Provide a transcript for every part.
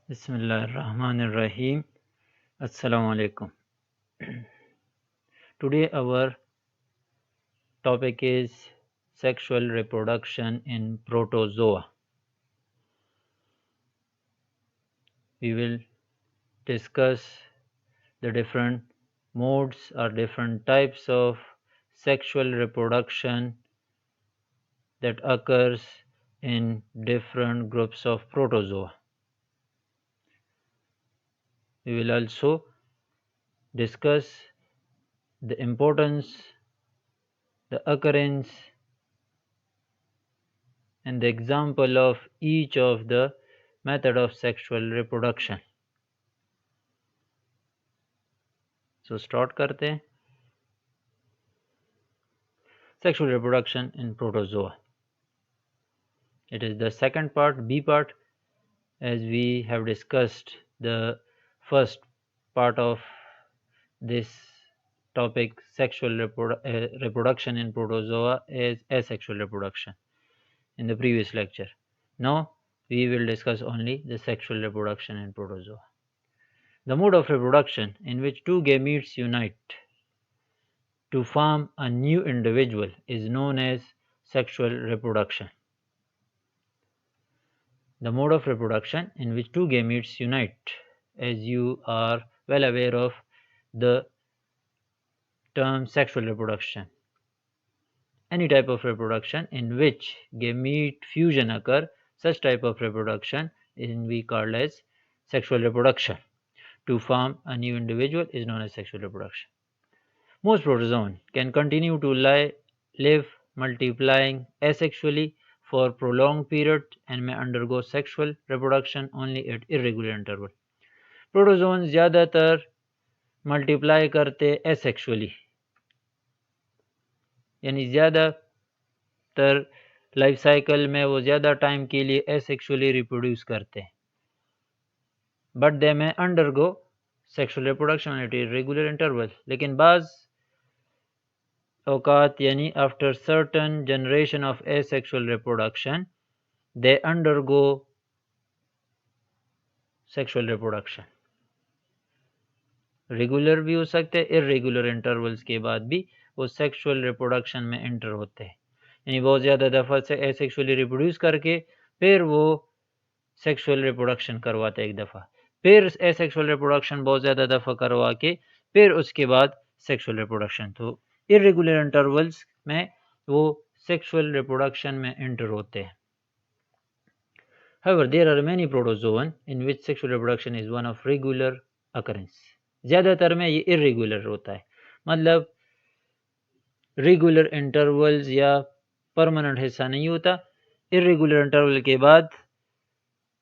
Bismillahirrahmanirrahim. Assalamu alaikum. Today our topic is sexual reproduction in protozoa. We will discuss the different modes or different types of sexual reproduction that occurs in different groups of protozoa. We will also discuss the importance, the occurrence, and the example of each of the method of sexual reproduction. So start करते हैं. Sexual reproduction in protozoa. It is the second part, B part, as we have discussed the first part of this topic, sexual reproduction in protozoa, as asexual reproduction in the previous lecture. Now we will discuss only the sexual reproduction in protozoa. The mode of reproduction in which two gametes unite to form a new individual is known as sexual reproduction. The mode of reproduction in which two gametes unite, as you are well aware of the term sexual reproduction. Any type of reproduction in which gamete fusion occur, such type of reproduction we call as sexual reproduction. To form a new individual is known as sexual reproduction. Most protozoans can continue to live multiplying asexually for prolonged period and may undergo sexual reproduction only at irregular interval. Protozoan ज़्यादातर multiply करते asexually, यानी ज़्यादातर life cycle में वो ज़्यादा time के लिए asexually reproduce करते हैं, but they may undergo sexual reproduction at irregular interval. लेकिन बाज़ औकात यानी after certain generation of asexual reproduction they undergo sexual reproduction. Regular भी हो सकते हैं, इरेगुलर इंटरवल्स के बाद भी वो सेक्सुअल रिप्रोडक्शन में एंटर होते हैं, यानी बहुत ज़्यादा दफ़ा से एसेक्सुअली रिप्रोड्यूस करके फिर वो सेक्सुअल रिप्रोडक्शन करवाते हैं एक दफ़ा, फिर एसेक्सुअल रिप्रोडक्शन बहुत ज़्यादा दफ़ा करवा के फिर उसके बाद सेक्सुअल रिप्रोडक्शन. तो इरेगुलर इंटरवल्स में वो सेक्सुअल रिप्रोडक्शन में एंटर होते हैं. However, there are many protozoan in which sexual reproduction is one of regular occurrence. ज़्यादातर में ये irregular होता है, मतलब रेगुलर इंटरवल्स या परमानेंट हिस्सा नहीं होता. irregular इंटरवल के बाद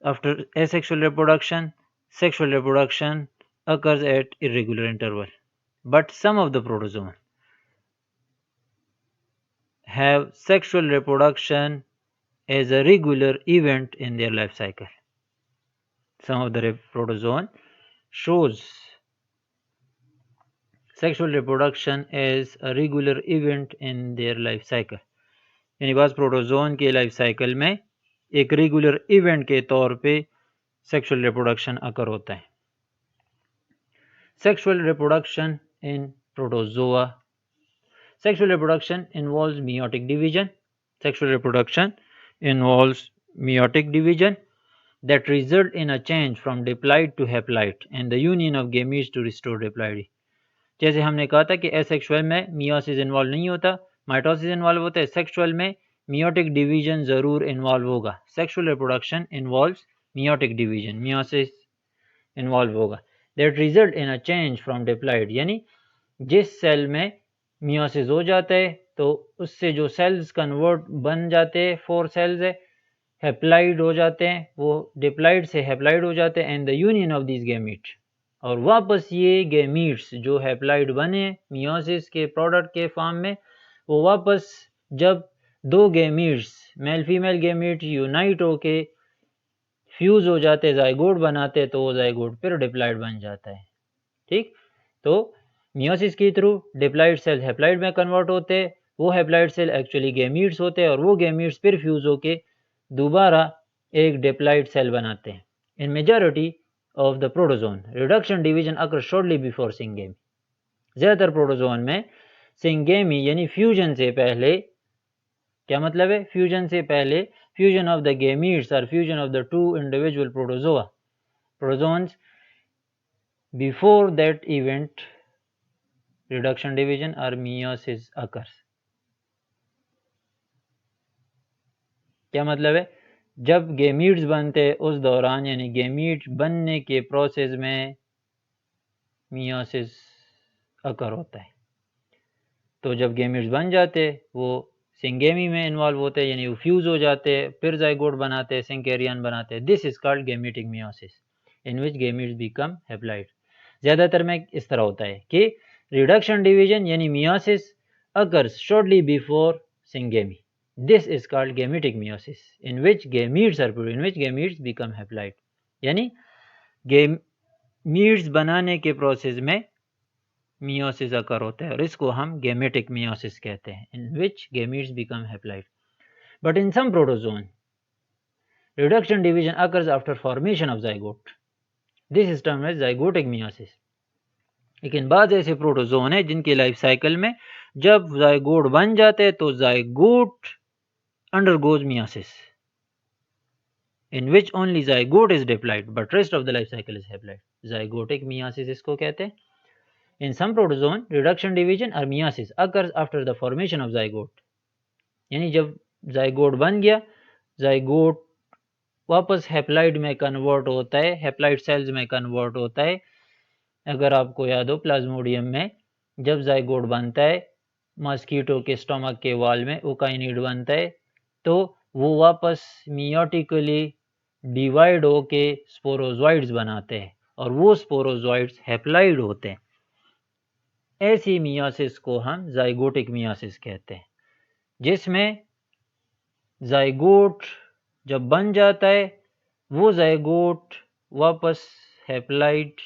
after asexual reproduction, sexual reproduction occurs at irregular interval. But some of the protozoa have sexual reproduction as a regular event in their life cycle. Some of the protozoan shows sexual reproduction as a regular event in their life cycle. यानी बाज़ protozoan के life cycle में एक regular event के तौर पे sexual reproduction अकर होता है. Sexual reproduction in protozoa. Sexual reproduction involves meiotic division. Sexual reproduction involves meiotic division that result in a change from diploid to haploid and the union of gametes to restore diploidy. जैसे हमने कहा था कि asexual में meiosis involve नहीं होता, mitosis involve होता है. सेक्सुअल में मियोटिक डिवीजन ज़रूर इन्वॉल्व होगा. Sexual reproduction involves meiotic division, meiosis involve होगा. That result in a change from diploid, यानी जिस सेल में मियोसिस हो जाता है तो उससे जो सेल्स कन्वर्ट बन जाते हैं, 4 सेल्स है, हैप्लाइड हो जाते हैं, वो डिप्लॉइड से हैप्लाइड हो जाते हैं and the union of this gamete. और वापस ये गैमीट्स जो हैप्लाइड बने मियोसिस के प्रोडक्ट के फॉर्म में, वो वापस जब दो gametes male female gamete unite होके फ्यूज हो जाते, जाइगोट बनाते, तो वो जाइगोट फिर डिप्लॉइड बन जाता है. ठीक, तो मियोसिस के थ्रू डिप्लॉइड सेल हैप्लाइड में कन्वर्ट होते, वो हैप्लाइड सेल एक्चुअली गैमीट्स होते हैं और वो गैमीट्स फिर फ्यूज होके दोबारा एक डिप्लॉइड सेल बनाते हैं. In majority of the protozoan, reduction division occurs shortly before syngamy. ज़्यादातर प्रोटोजोन में सिंगेमी यानी फ्यूजन से पहले, क्या मतलब है? फ्यूजन से पहले फ्यूजन ऑफ द गेमीट्स और fusion of the to individual protozoans before that event reduction division और मियोसिस अकर्स। क्या मतलब है? जब गेमीट्स बनते उस दौरान, यानी गेमीट्स बनने के प्रोसेस में मियोसिस अकर होता है। तो जब गेमीट्स बन जाते वो सिंगेमी में इन्वॉल्व होते हैं, यानी वो फ्यूज हो जाते हैं, फिर जाइगोट बनाते हैं, सिंकेरियन बनाते हैं। This is called gametic meiosis in which gametes become haploid. ज़्यादातर में इस तरह होता है कि रिडक्शन डिवीजन यानी meiosis occurs shortly before syngamy. This is called gametic meiosis in which gametes become haploid, यानी गेमीट्स बनाने के प्रोसेस में मियोसिस अकर होता है और इसको हम गेमेटिक मियोसिस कहते हैं, in which gametes become haploid. But in some protozoan reduction division occurs after formation of zygote. This is termed as zygotic meiosis. लेकिन बाद ऐसे प्रोटोजोन है जिनकी लाइफ साइकिल में जब जाइगोट बन जाते हैं तो zygote undergoes meiosis in which only zygote is diploid but rest of the life cycle is haploid. Zygotic meiosis इसको कहते हैं। In some protozoan, reduction division or meiosis occurs after the formation of zygote. यानी जब zygote बन गया, zygote वापस haploid में convert होता है, हैप्लॉइड सेल्स में कन्वर्ट होता है। अगर आपको याद हो प्लाज्मोडियम में जब जाइगोट बनता है, मॉस्किटो के स्टोमक के वॉल में ओकाइनिड बनता है, तो वो वापस मियोटिकली डिवाइड होके स्पोरोजॉइड्स बनाते हैं और वो स्पोरोजॉइड्स हैप्लॉइड होते हैं। ऐसी मियोसिस को हम जाइगोटिक मियोसिस कहते हैं, जिसमें जाइगोट जब बन जाता है वो जाइगोट वापस हैप्लॉइड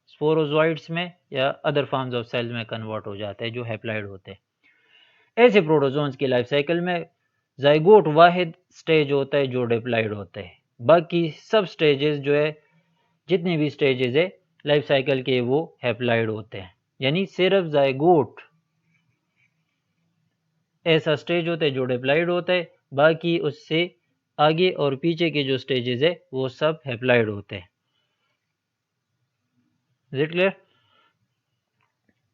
स्पोरोजॉइड्स में या अदर फॉर्म्स ऑफ सेल्स में कन्वर्ट हो जाता है जो हैप्लॉइड होते हैं। ऐसे प्रोटोजोन्स की लाइफ साइकिल में जाइगोट वाहिद स्टेज होता है जो डिप्लॉइड होता है। बाकी सब स्टेजेस जो है, जितने भी स्टेजेस है लाइफ साइकिल के, वो हैप्लॉइड होते हैं। यानी सिर्फ जाइगोट ऐसा स्टेज होता है जो डिप्लॉइड होता है, बाकी उससे आगे और पीछे के जो स्टेजेस है वो सब हैप्लॉइड होते हैं। Is it clear?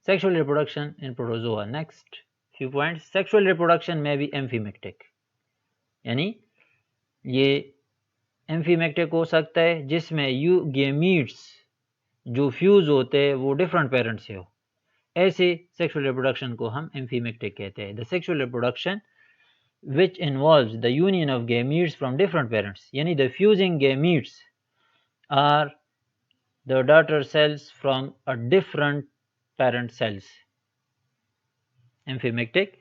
Sexual reproduction in protozoa. Next few points. Sexual reproduction में भी एम्फीमेक्टिक, यानी ये एम्फीमेक्टिक हो सकता है जिसमें यू गेमीट्स जो फ्यूज होते हैं वो डिफरेंट पेरेंट्स से हो। ऐसे सेक्सुअल रिप्रोडक्शन को हम एम्फीमेक्टिक कहते हैं। The sexual reproduction which involves the union of gametes from different parents, यानी the fusing gametes are the daughter cells from a different parent cells. एम्फीमेक्टिक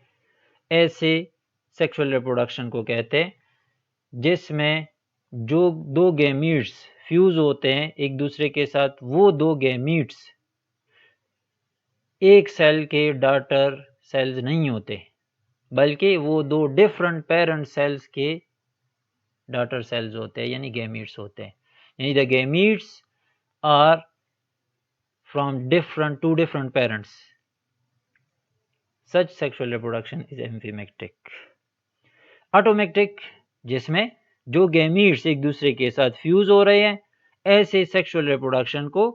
ऐसे सेक्सुअल रिप्रोडक्शन को कहते हैं जिसमें जो दो गेमीट्स फ्यूज होते हैं एक दूसरे के साथ, वो दो गेमीट्स एक सेल के डॉटर सेल्स नहीं होते, बल्कि वो दो डिफरेंट पेरेंट सेल्स के डॉटर सेल्स होते हैं, यानी गेमीट्स होते हैं। यानी the gametes are from two different parents. Such sexual reproduction is amphimictic. Automictic, जिसमें जो गेमीट्स एक दूसरे के साथ फ्यूज हो रहे हैं, ऐसे सेक्सुअल रिप्रोडक्शन को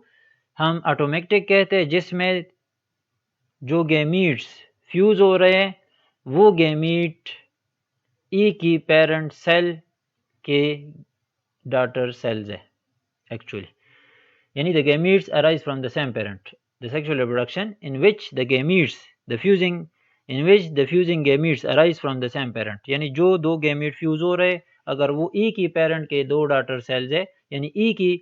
हम ऑटोमेक्टिक कहते हैं, जिसमें जो गेमीट्स फ्यूज हो रहे हैं वो गेमीट एक ही पेरेंट सेल के डॉटर सेल्स है एक्चुअली। यानी the gametes arise from the same parent. The sexual reproduction in which the fusing gametes arise from the same parent, यानी जो दो गेमीट फ्यूज हो रहे अगर वो एक ही पेरेंट के दो डॉटर सेल्स है, यानी एक ही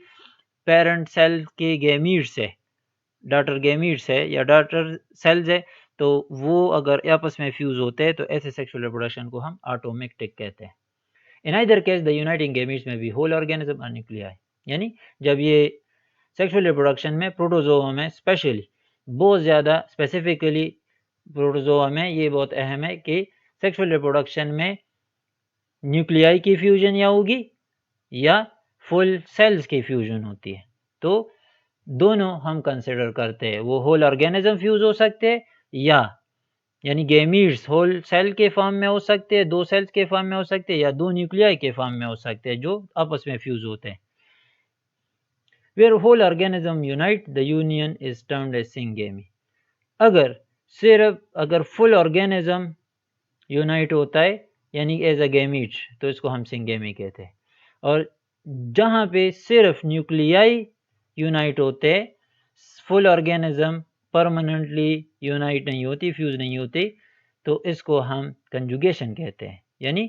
पेरेंट सेल के गेमीट्स है, डॉटर गेमीट्स है या डॉटर सेल्स है, तो वो अगर आपस में फ्यूज होते हैं तो ऐसे सेक्सुअल रिप्रोडक्शन को हम ऑटोमेक्टिक कहते हैं। In either case the uniting gametes में भी होल ऑर्गेनिज्म और न्यूक्लियाई, यानी जब ये सेक्सुअल रिप्रोडक्शन में प्रोटोजोआ में स्पेशली बहुत ज़्यादा स्पेसिफिकली प्रोटोजोआ में ये बहुत अहम है कि सेक्सुअल रिप्रोडक्शन में न्यूक्लियाई की फ्यूजन या होगी या फुल सेल्स की फ्यूजन होती है। तो दोनों हम कंसिडर करते हैं, वो होल ऑर्गेनिज्म फ्यूज हो सकते हैं या यानी गैमीट्स होल सेल के फॉर्म में हो सकते हैं, 2 सेल्स के फॉर्म में हो सकते हैं या 2 न्यूक्लियाई के फॉर्म में हो सकते हैं जो आपस में फ्यूज होते हैं। Where whole organism unite, the union is termed as syngamy. अगर फुल ऑर्गेनिज्म यूनाइट होता है यानी एज अ गैमीट, तो इसको हम सिंगेमी कहते हैं। और जहाँ पे सिर्फ न्यूक्लियाई यूनाइट होते हैं, फुल ऑर्गेनिज्म परमानेंटली यूनाइट नहीं होती, फ्यूज नहीं होती, तो इसको हम कंजुगेशन कहते हैं। यानी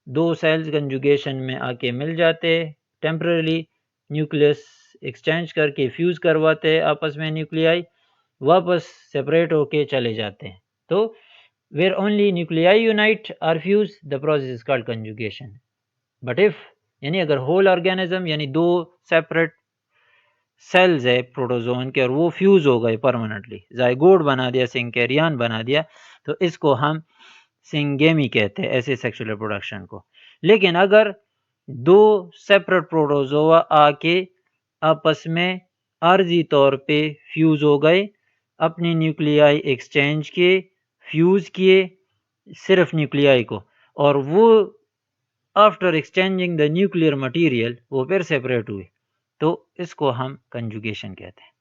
2 सेल्स कंजुगेशन में आके मिल जाते, टेम्पररी न्यूक्लियस एक्सचेंज करके फ्यूज करवाते हैं आपस में न्यूक्लियाई, वापस सेपरेट होके चले जाते हैं। तो where only nuclei unite or fuse, the process is called conjugation. But if यानी अगर होल ऑर्गेनिज्म यानी 2 सेपरेट सेल्स है प्रोटोजोन के और वो फ्यूज हो गए परमानेंटली, जाइगोट बना दिया, सिंकेरियन बना दिया, तो इसको हम सिंगेमी कहते हैं, ऐसे सेक्सुअल रिप्रोडक्शन को। लेकिन अगर 2 सेपरेट प्रोटोजोआ आके आपस में आर्जी तौर पे फ्यूज हो गए, अपनी न्यूक्लियाई एक्सचेंज किए, फ्यूज किए सिर्फ न्यूक्लियाई को, और वो after exchanging the nuclear material वो फिर सेपरेट हुए, तो इसको हम कंजुगेशन कहते हैं।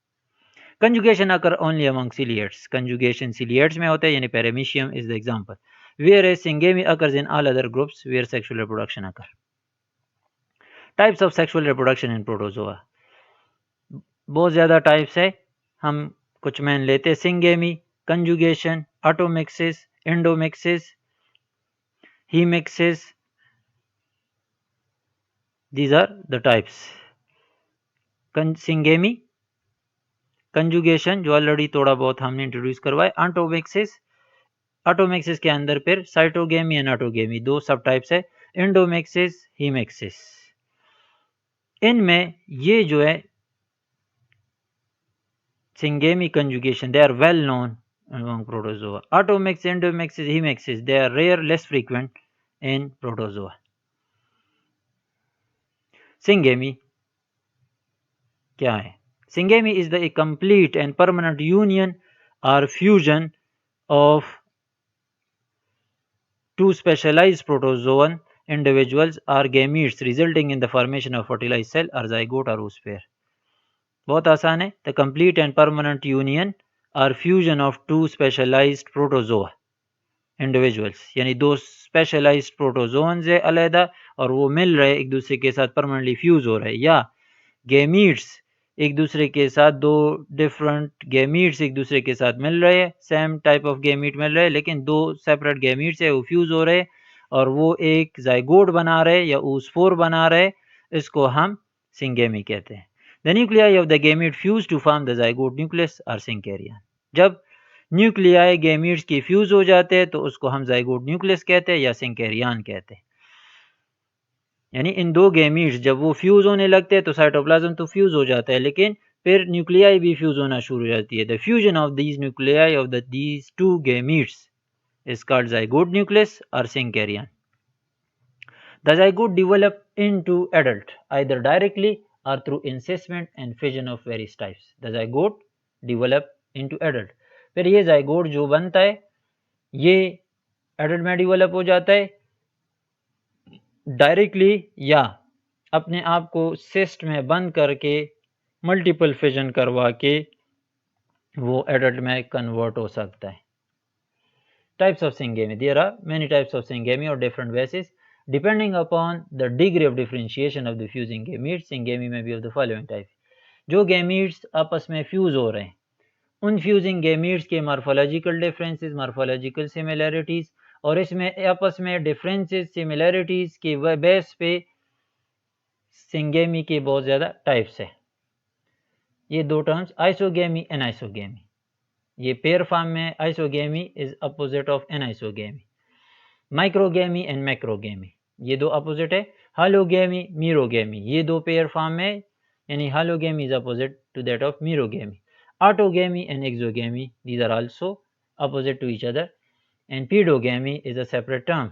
Conjugation occur only among ciliates, conjugation ciliates में होता है, यानी paramecium is the example, where as syngamy occurs in all other groups where sexual reproduction occur. Types of sexual reproduction in protozoa, बहुत ज़्यादा टाइप्स है, हम कुछ मेन लेते हैं। Syngamy, conjugation, automixis, endomixis, hemixis, these are the types. Syngamy, conjugation जो already थोड़ा बहुत हमने इंट्रोड्यूस करवाया, ऑटोमिक्सिस के अंदर फिर साइटोगेमी एंड ऑटोगेमी 2 सब टाइप्स है, एंडोमिक्सिस, हीमिक्सिस। इनमें ये जो है syngamy, conjugation, they are well known among protozoa. Automix, endomixis, hemixis, they are rare, less frequent in protozoa. Syngamy क्या है? Syngamy is the complete and permanent union or fusion of 2 specialized protozoan individuals or gametes resulting in the formation of fertilized cell or zygote or oosphere pair. बहुत आसान है, the complete and permanent union or fusion of 2 specialized protozoa individuals, यानी 2 specialised protozoans है अलहदा और वो मिल रहे एक दूसरे के साथ परमानेंटली फ्यूज हो रहे, या गैमीट्स एक दूसरे के साथ 2 डिफरेंट गैमीट्स एक दूसरे के साथ मिल रहे हैं, सेम टाइप ऑफ गैमीट मिल रहे हैं, लेकिन 2 सेपरेट गैमीट्स है वो फ्यूज हो रहे और वो एक जाइगोट बना रहे या oospore बना रहे, इसको हम सिंगेमी कहते हैं। The nuclei of the gamete fuse to form the zygote nucleus और सिंकेरियन। जब न्यूक्लियाई गैमीट्स की फ्यूज हो जाते हैं तो उसको हम जाइगोट न्यूक्लियस कहते हैं या सिंकेरियन कहते हैं। यानी इन 2 गैमीट्स जब वो फ्यूज होने लगते हैं तो साइटोप्लाज्म तो फ्यूज हो जाता है, लेकिन फिर न्यूक्लियाई भी फ्यूज होना शुरू हो जाती है। The fusion of these nuclei of these 2 gametes is called zygote nucleus और सिंकेरियन। The zygote develop into adult either directly or through encystment and fission of various types. The zygote develop into adult. फिर ये zygote जो बनता है ये adult में develop हो जाता है डायरेक्टली या अपने आप को सिस्ट में बंद करके मल्टीपल फिजन करवा के वो एडल्ट में कन्वर्ट हो सकता है। Types of syngamy. There are many types of syngamy or different bases. Depending upon the degree of differentiation of the fusing gametes, syngamy may be of the following type. जो gametes आपस में fuse हो रहे हैं उन fusing gametes के morphological differences, morphological similarities और इसमें आपस में differences, similarities के बेस पे syngamy के बहुत ज़्यादा टाइप्स है। ये 2 टर्म्स आइसोगेमी एंड आइसोगेमी, ये पेयर फॉर्म में isogamy is opposite of anisogamy. Microgamy and macrogamy ये 2 अपोजिट है। हालोगेमी, मीरोगेमी ये 2 पेयर फॉर्म में, यानी hologamy is opposite to that of merogamy. Autogamy and exogamy these are also opposite to each other and paedogamy is a separate term.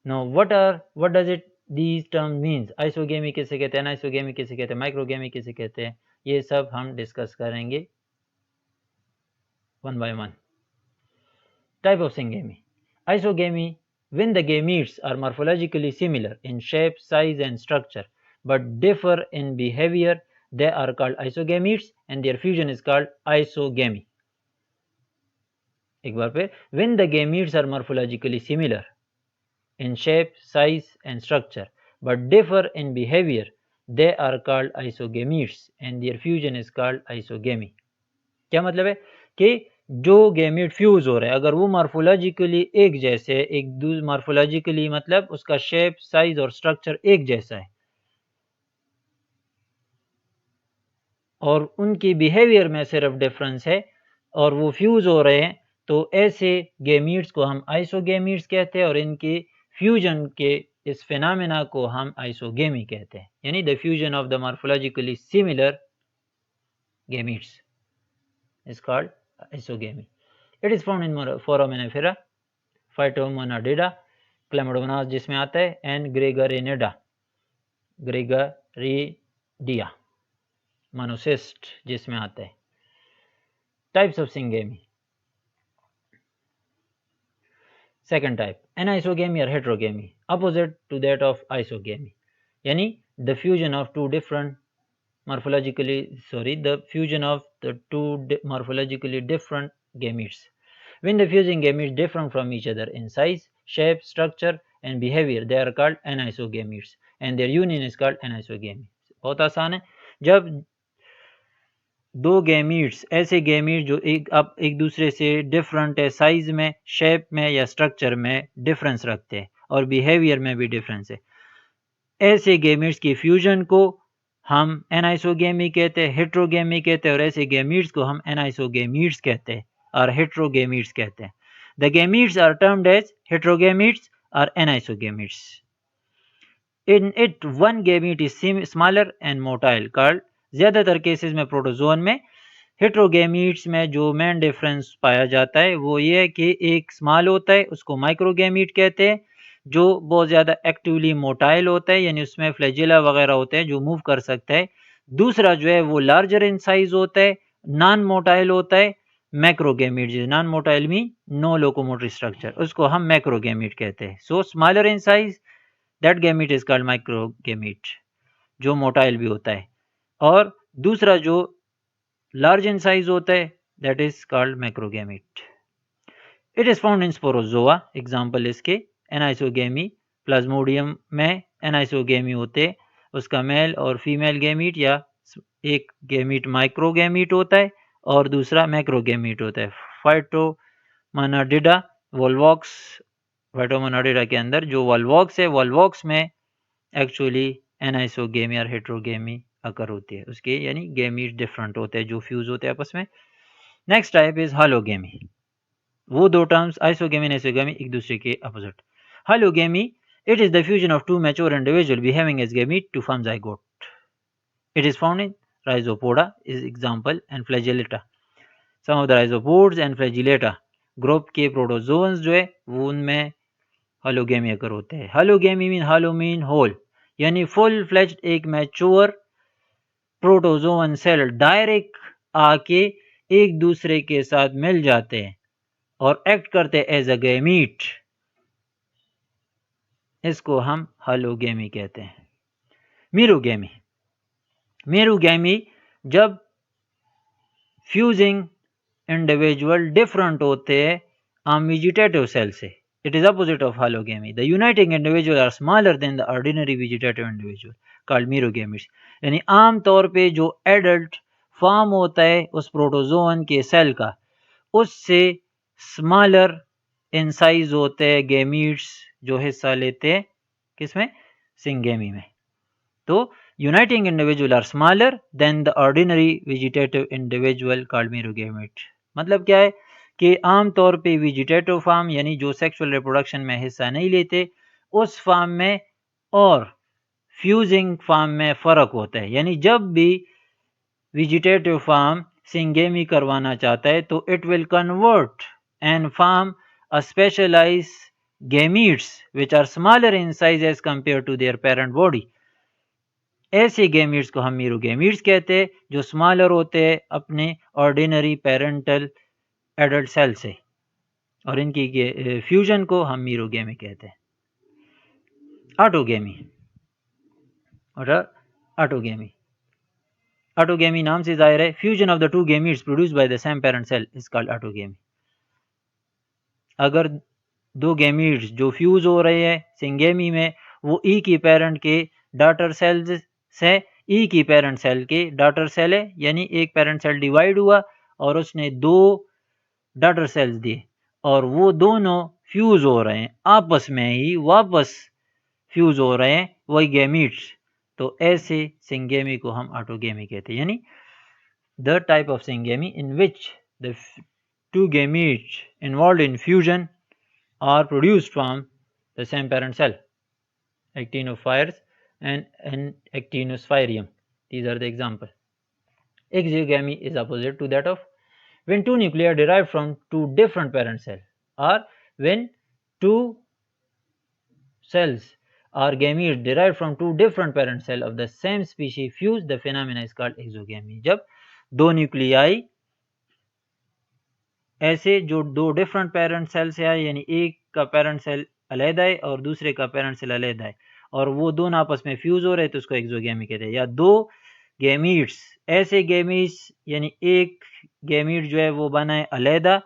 Now what does it these terms means, isogamy किसे कहते हैं, अनाइसोगेमी किसे कहते हैं, माइक्रोगेमी किसे कहते हैं, ये सब हम डिस्कस करेंगे one by one. Type of syngamy. Isogamy, when the gametes are morphologically similar in shape, size and structure but differ in behavior, they are called isogametes and their fusion is called isogamy. एक बार फिर, when the gametes are morphologically similar in shape, size and structure but differ in behavior, they are called isogametes and their fusion is called isogamy. क्या मतलब है कि जो gamete fuse हो रहे हैं अगर वो मार्फोलॉजिकली एक जैसे, एक दूसरे मार्फोलॉजिकली मतलब उसका शेप, साइज और स्ट्रक्चर एक जैसा है और उनकी बिहेवियर में सिर्फ डिफरेंस है और वो फ्यूज हो रहे हैं, तो ऐसे गैमेट्स को हम आइसोगैमेट्स कहते हैं और इनके फ्यूजन के इस फिनोमेना को हम आइसोगेमी कहते हैं, यानी the fusion of the morphologically similar gametes is called isogamy. It is found in Foraminifera, Phytomonadida, Chlamydomonas जिसमें आता है and Gregarinidia, Monocyst जिसमें आता है. Types of syngamy. Second type, anisogamy or heterogamy, opposite to that of isogamy, यानी the fusion of the fusion of the two morphologically different gametes. When the fusing gametes differ from each other in size, shape, structure and behavior, they are called anisogametes and their union is called anisogamy. बहुत आसान है, जब दो gametes ऐसे gamete जो एक दूसरे से डिफरेंट है, साइज में, शेप में या स्ट्रक्चर में डिफरेंस रखते हैं और बिहेवियर में भी डिफरेंस है, ऐसे गैमीट्स की फ्यूजन को हम एनाइसोगेमी कहते हैं, हेट्रोगेमी कहते हैं और ऐसे गैमीट्स को हम एनाइसोगेमीट्स कहते हैं और हेट्रोगेमीट्स कहते हैं. The gametes are termed as heterogametes और anisogametes. In it, one gamete is smaller and motile called, ज्यादातर केसेस में प्रोटोजोन में. हेट्रोगेमीट्स में जो मेन डिफरेंस पाया जाता है वो ये है कि एक स्मॉल होता है उसको माइक्रोगेमीट कहते हैं, जो बहुत ज़्यादा एक्टिवली मोटाइल होता है, यानी उसमें फ्लैजिला वगैरह होते हैं जो मूव कर सकता है. दूसरा जो है वो लार्जर इन साइज होता है, नॉन मोटाइल होता है. मैक्रोगेमीट जो non motile mean no locomotory structure, उसको हम मैक्रोगेमीट कहते हैं. So smaller in size, that gamete is called microgamete, जो मोटाइल भी होता है. और दूसरा जो लार्ज इन साइज होता है, that is called macrogamete. It is found in sporozoa. Example इसके एनाइसोगेमी, प्लाज्मोडियम में एनाइसोगेमी होते हैं, उसका मेल और फीमेल गैमीट या एक गैमीट माइक्रोगैमीट होता है और दूसरा मैक्रोगैमीट होता है. फाइटोमोनाडिडा, वोल्वॉक्स, फाइटोमोनाडिडा के अंदर जो वोल्वॉक्स है, वोल्वॉक्स में एक्चुअली एनाइसोगेमी और हेट्रोगेमी अकर होती है, उसके यानी गैमीट डिफरेंट होते हैं जो फ्यूज होते हैं आपस में. Next type is hologamy. वो दो टर्म्स आइसोगेमी और आइसोगेमी एक दूसरे के opposite. Hologamy, it is the fusion of two mature individuals behaving as gamete to form zygote. It is found in Rhizopoda is example and Flagellata. Some of the rhizopods and Flagellata group के protozoans जो है वो उनमें हालोगेमी अकर होते हैं. हालोगेमी mean, हालो mean whole, यानी full fledged एक mature protozoan cell direct आके एक दूसरे के साथ मिल जाते हैं और एक्ट करते हैं एज अ गैमीट, इसको हम हालोगेमी कहते हैं. मीरोगेमी, मीरोगेमी जब फ्यूजिंग इंडिविजुअल डिफरेंट होते हैं आम वेजिटेटिव सेल से, it is opposite of hologamy. The uniting individual are smaller than the ordinary vegetative individual called merogametes. यानी आम तौर पे जो एडल्ट फॉर्म होता है उस प्रोटोजोन के सेल का, उससे स्मॉलर इन साइज होते हैं गैमीट्स जो हिस्सा लेते हैं किसमें, सिंगेमी में. तो uniting individual are smaller than the ordinary vegetative individual called merogamete. मतलब क्या है कि आम तौर पे वेजिटेटिव फॉर्म यानी जो सेक्सुअल रिप्रोडक्शन में हिस्सा नहीं लेते उस फॉर्म में और फ्यूजिंग फॉर्म में फ़र्क होता है. यानी जब भी वेजिटेटिव फॉर्म सिंगेमी करवाना चाहता है तो it will convert and form a specialised gametes which are smaller in size as compared to their parent body. ऐसे gametes को हम merogametes कहते हैं जो स्मॉलर होते हैं अपने ऑर्डिनरी पेरेंटल एडल्ट सेल से, और इनकी फ्यूजन को हम मीरोगेमी कहते हैं। ऑटोगेमी और ऑटोगेमी, ऑटोगेमी नाम से जाहिर है fusion of the two gametes produced by the same parent cell is called autogamy. अगर दो गेमीट्स जो फ्यूज हो रहे हैं सिंगेमी में वो ई की पेरेंट के डॉटर सेल्स से ई की पेरेंट सेल के डॉटर सेल है, यानी एक पेरेंट सेल डिवाइड हुआ और उसने दो डॉटर सेल्स दिए और वो दोनों फ्यूज हो रहे हैं आपस में ही वापस फ्यूज हो रहे हैं वही गेमीट्स, तो ऐसे सिंगेमी को हम ऑटोगेमी कहते हैं। यानी the type of syngamy in which the two gametes involved in fusion are produced from the same parent cell, actinophores and actinosphaerium. These are the examples. Exogamy is opposite to that of when two nuclei are derived from two different parent cells, or when two cells or gametes derived from two different parent cells of the same species fuse, the phenomena is called exogamy. जब दो nuclei ऐसे जो दो different parent cell से आए, यानी एक का पेरेंट सेल अलग है और दूसरे का पेरेंट सेल अलग है और वो दोनों आपस में फ्यूज हो रहे हैं तो उसको एक्सोगेमी कहते हैं। या दो गेमीट्स ऐसे गेमीट्स यानी एक गेमीट जो है वो बना है अलहदा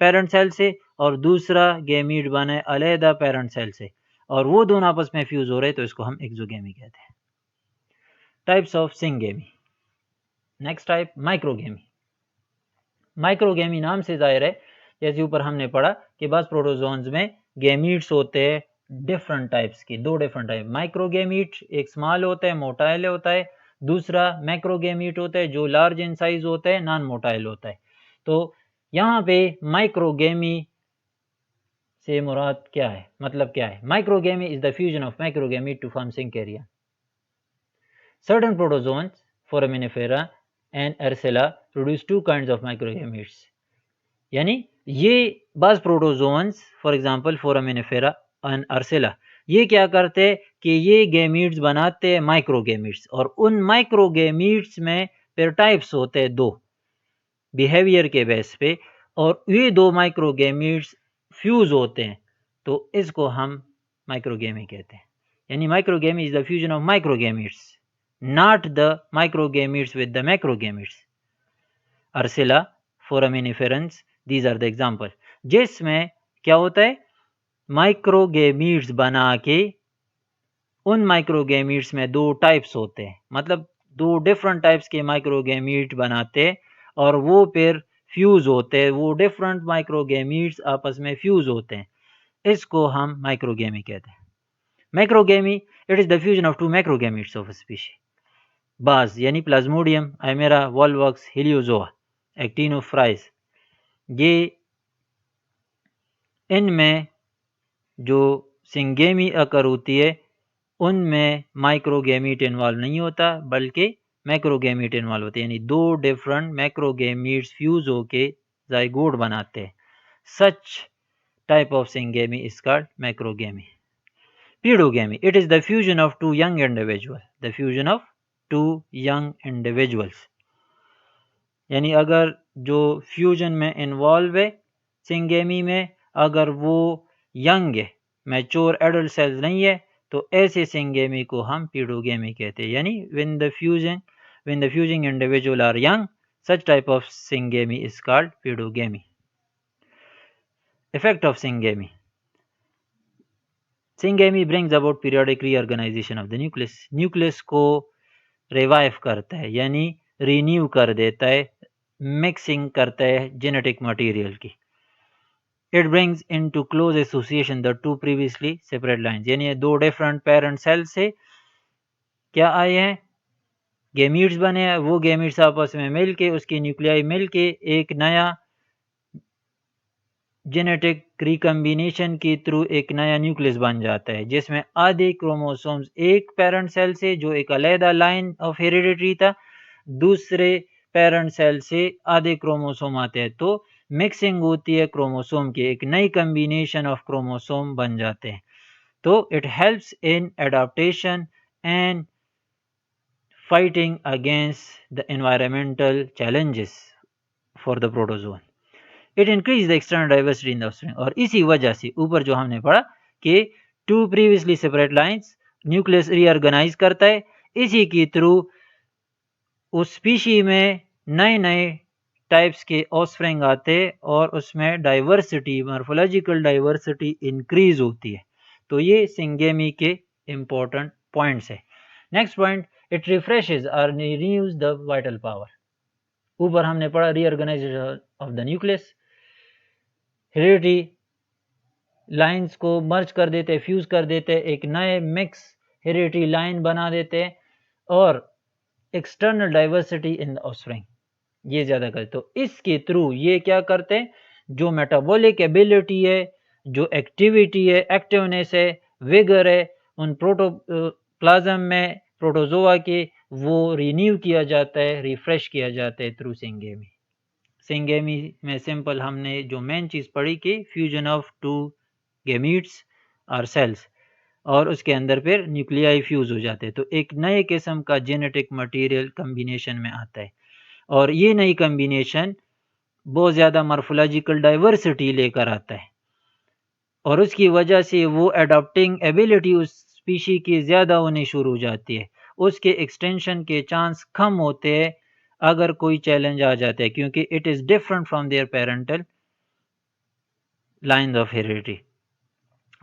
पेरेंट सेल से और दूसरा गेमीट बना है अलहदा पेरेंट सेल से और वो दोनों आपस में फ्यूज हो रहे हैं तो इसको हम एक्सोगेमी कहते हैं। Types of syngamy. Next type microgamy. Microgamy नाम से जाहिर है जैसे ऊपर हमने पढ़ा कि बस प्रोटोजोन्स में गेमीट्स होते हैं डिफरेंट टाइप्स की, दो डिफरेंट टाइप। माइक्रोगेमीट एक स्मॉल होता है मोटाइल होता है, दूसरा मैक्रोगेमीट होता है जो लार्ज इन साइज होता है नॉन मोटाइल होता है। तो यहाँ पे माइक्रोगेमी से मुराद क्या है, मतलब क्या है? Microgamy is the fusion of microgamete to form syncaria. Certain protozoans foraminifera and arcella produce two kinds of microgametes. यानी ये बाज protozoans for example foraminifera and arcella ये क्या करते हैं कि ये गेमीट्स बनाते हैं माइक्रोगेमीट्स, और उन माइक्रोगेमीट्स में फिर टाइप्स होते हैं दो बिहेवियर के बेस पे, और ये दो माइक्रोगेमीट्स फ्यूज होते हैं तो इसको हम माइक्रोगेमी कहते हैं। यानी microgamy is the fusion of microgametes, not the microgametes with the macrogametes. Ursula, foraminiferans, these are the example. जिसमें क्या होता है माइक्रोगेमीट्स बना के उन माइक्रोगेमीट्स में दो टाइप्स होते हैं, मतलब दो डिफरेंट टाइप्स के माइक्रोगेमीट बनाते हैं और वो फिर फ्यूज होते हैं, वो डिफरेंट माइक्रोगेमीट्स आपस में फ्यूज होते हैं, इसको हम माइक्रोगेमी कहते हैं। Macrogamy it is the fusion of two macrogametes of a species. बाज यानी प्लाज्मोडियम, आइमेरा, वॉलवॉक्स, हेलियोजोआ, एक्टिनोफ्राइज, ये इनमें जो सिंगेमी अकर होती है उनमें माइक्रोगेमीट इन्वॉल्व नहीं होता बल्कि मैक्रोगेमीट इन्वॉल्व होते हैं, यानी दो डिफरेंट मैक्रोगेमीट्स फ्यूज होके जाइगोट बनाते हैं। Such type of syngamy is called macrogamy. Paedogamy it is the fusion of two young individual, the fusion of two young individuals. यानी अगर जो फ्यूजन में इन्वॉल्व है सिंगेमी में अगर वो यंग है, मैच्योर एडल्ट सेल्स नहीं है, तो ऐसे सिंगेमी को हम पीडोगेमी कहते हैं। यानी when the fusing individual are young, such type of syngamy is called pseudogamy. Effect of syngamy. Syngamy brings about periodic reorganization of the nucleus. Nucleus को रिवाइव करता है यानी रिन्यू कर देता है, मिक्सिंग करता है जेनेटिक मटेरियल की। It brings into close association the two previously separate lines, यानी दो डिफरेंट पेरेंट सेल से क्या आए हैं गेमीट्स बने हैं, वो गेमीट्स आपस में मिलके उसकी न्यूक्लियाई मिलके एक नया जेनेटिक रिकम्बिनेशन के थ्रू एक नया न्यूक्लियस बन जाता है जिसमें आधे क्रोमोसोम्स एक पेरेंट सेल से जो एक अलहदा लाइन ऑफ हेरिडिटी था दूसरे पेरेंट सेल से आधे क्रोमोसोम आते हैं, तो मिक्सिंग होती है क्रोमोसोम की, एक नई कम्बिनेशन ऑफ क्रोमोसोम बन जाते हैं। तो it helps in adaptation and fighting against the environmental challenges for the protozoan. It increases the external diversity in the offspring और इसी वजह से ऊपर जो हमने पढ़ा कि two previously separate lines nucleus reorganise करता है, इसी के थ्रू उस स्पीशी में नए नए टाइप्स के ऑफस्प्रिंग आते हैं और उसमें डाइवर्सिटी, मॉर्फोलॉजिकल डाइवर्सिटी इंक्रीज होती है। तो ये सिंगेमी के इम्पोर्टेंट पॉइंट्स है। नेक्स्ट पॉइंट, इट रिफ्रेशेज और रिन्यूज द वाइटल पावर। ऊपर हमने पढ़ा reorganisation of the nucleus, heredity lines को मर्ज कर देते, फ्यूज कर देते, एक नए मिक्स हेरिडिटी लाइन बना देते और external diversity in the offspring ये ज़्यादा करते। तो इसके थ्रू ये क्या करते हैं, जो मेटाबॉलिक एबिलिटी है, जो एक्टिविटी है, एक्टिवनेस है, विगर है उन प्रोटोप्लाज्म में प्रोटोजोआ के, वो रिन्यू किया जाता है, रिफ्रेश किया जाता है थ्रू सिंगेमी। सिंगेमी में सिंपल हमने जो मेन चीज़ पढ़ी कि फ्यूजन ऑफ टू गेमीट्स और सेल्स और उसके अंदर फिर न्यूक्लियाई फ्यूज हो जाते हैं, तो एक नए किस्म का जेनेटिक मटेरियल कम्बिनेशन में आता है और ये नई कम्बिनेशन बहुत ज़्यादा मॉर्फोलॉजिकल डाइवर्सिटी लेकर आता है और उसकी वजह से वो अडॉप्टिंग एबिलिटी उस स्पीशी की ज़्यादा होनी शुरू हो जाती है, उसके एक्सटेंशन के चांस कम होते हैं अगर कोई चैलेंज आ जाता है, क्योंकि it is different from their parental line of heredity.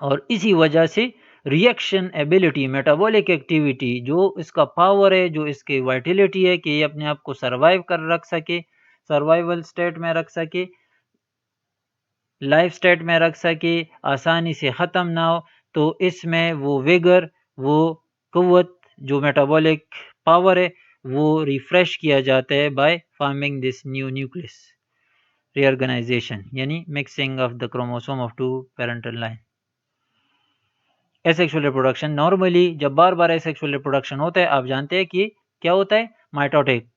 और इसी वजह से रिएक्शन एबिलिटी, मेटाबॉलिक एक्टिविटी, जो इसका पावर है, जो इसकी वाइटिलिटी है कि ये अपने आप को सर्वाइव कर रख सके, सर्वाइवल स्टेट में रख सके, लाइफ स्टेट में रख सके, आसानी से ख़त्म ना हो, तो इसमें वो विगर, वो क़ुव्वत, जो मेटाबॉलिक पावर है, वो रिफ्रेश किया जाता है by forming this new nucleus reorganisation, यानी mixing of the chromosome of two parental line. Asexual reproduction, normally जब बार बार एसेक्सुअल रिप्रोडक्शन होता है, आप जानते हैं कि क्या होता है, माइटोटिक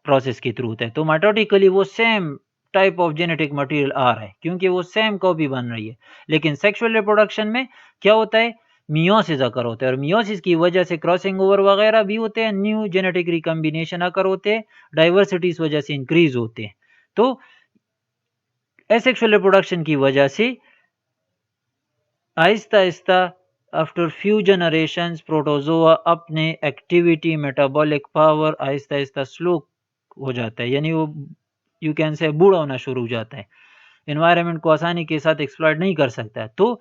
प्रोसेस के थ्रू होता है। तो माइटोटिकली वो same type of genetic material आ रहा है क्योंकि वो सेम कॉपी बन रही है। लेकिन सेक्सुअल रिप्रोडक्शन में क्या होता है, मियोसिस अकर होता है और मियोसिस की वजह से क्रॉसिंग ओवर वगैरह भी होते हैं, न्यू जेनेटिक रिकम्बिनेशन अकर होते हैं, डाइवर्सिटी इस वजह से इंक्रीज होते हैं। तो एसेक्सुअल रिप्रोडक्शन की वजह से Aahista Aahista after few generations protozoa अपने activity, metabolic power Aahista Aahista slow हो जाता है, यानी वो यू कैन से बूढ़ा होना शुरू हो जाता है, एनवायरनमेंट को आसानी के साथ एक्सप्लॉइट नहीं कर सकता है। तो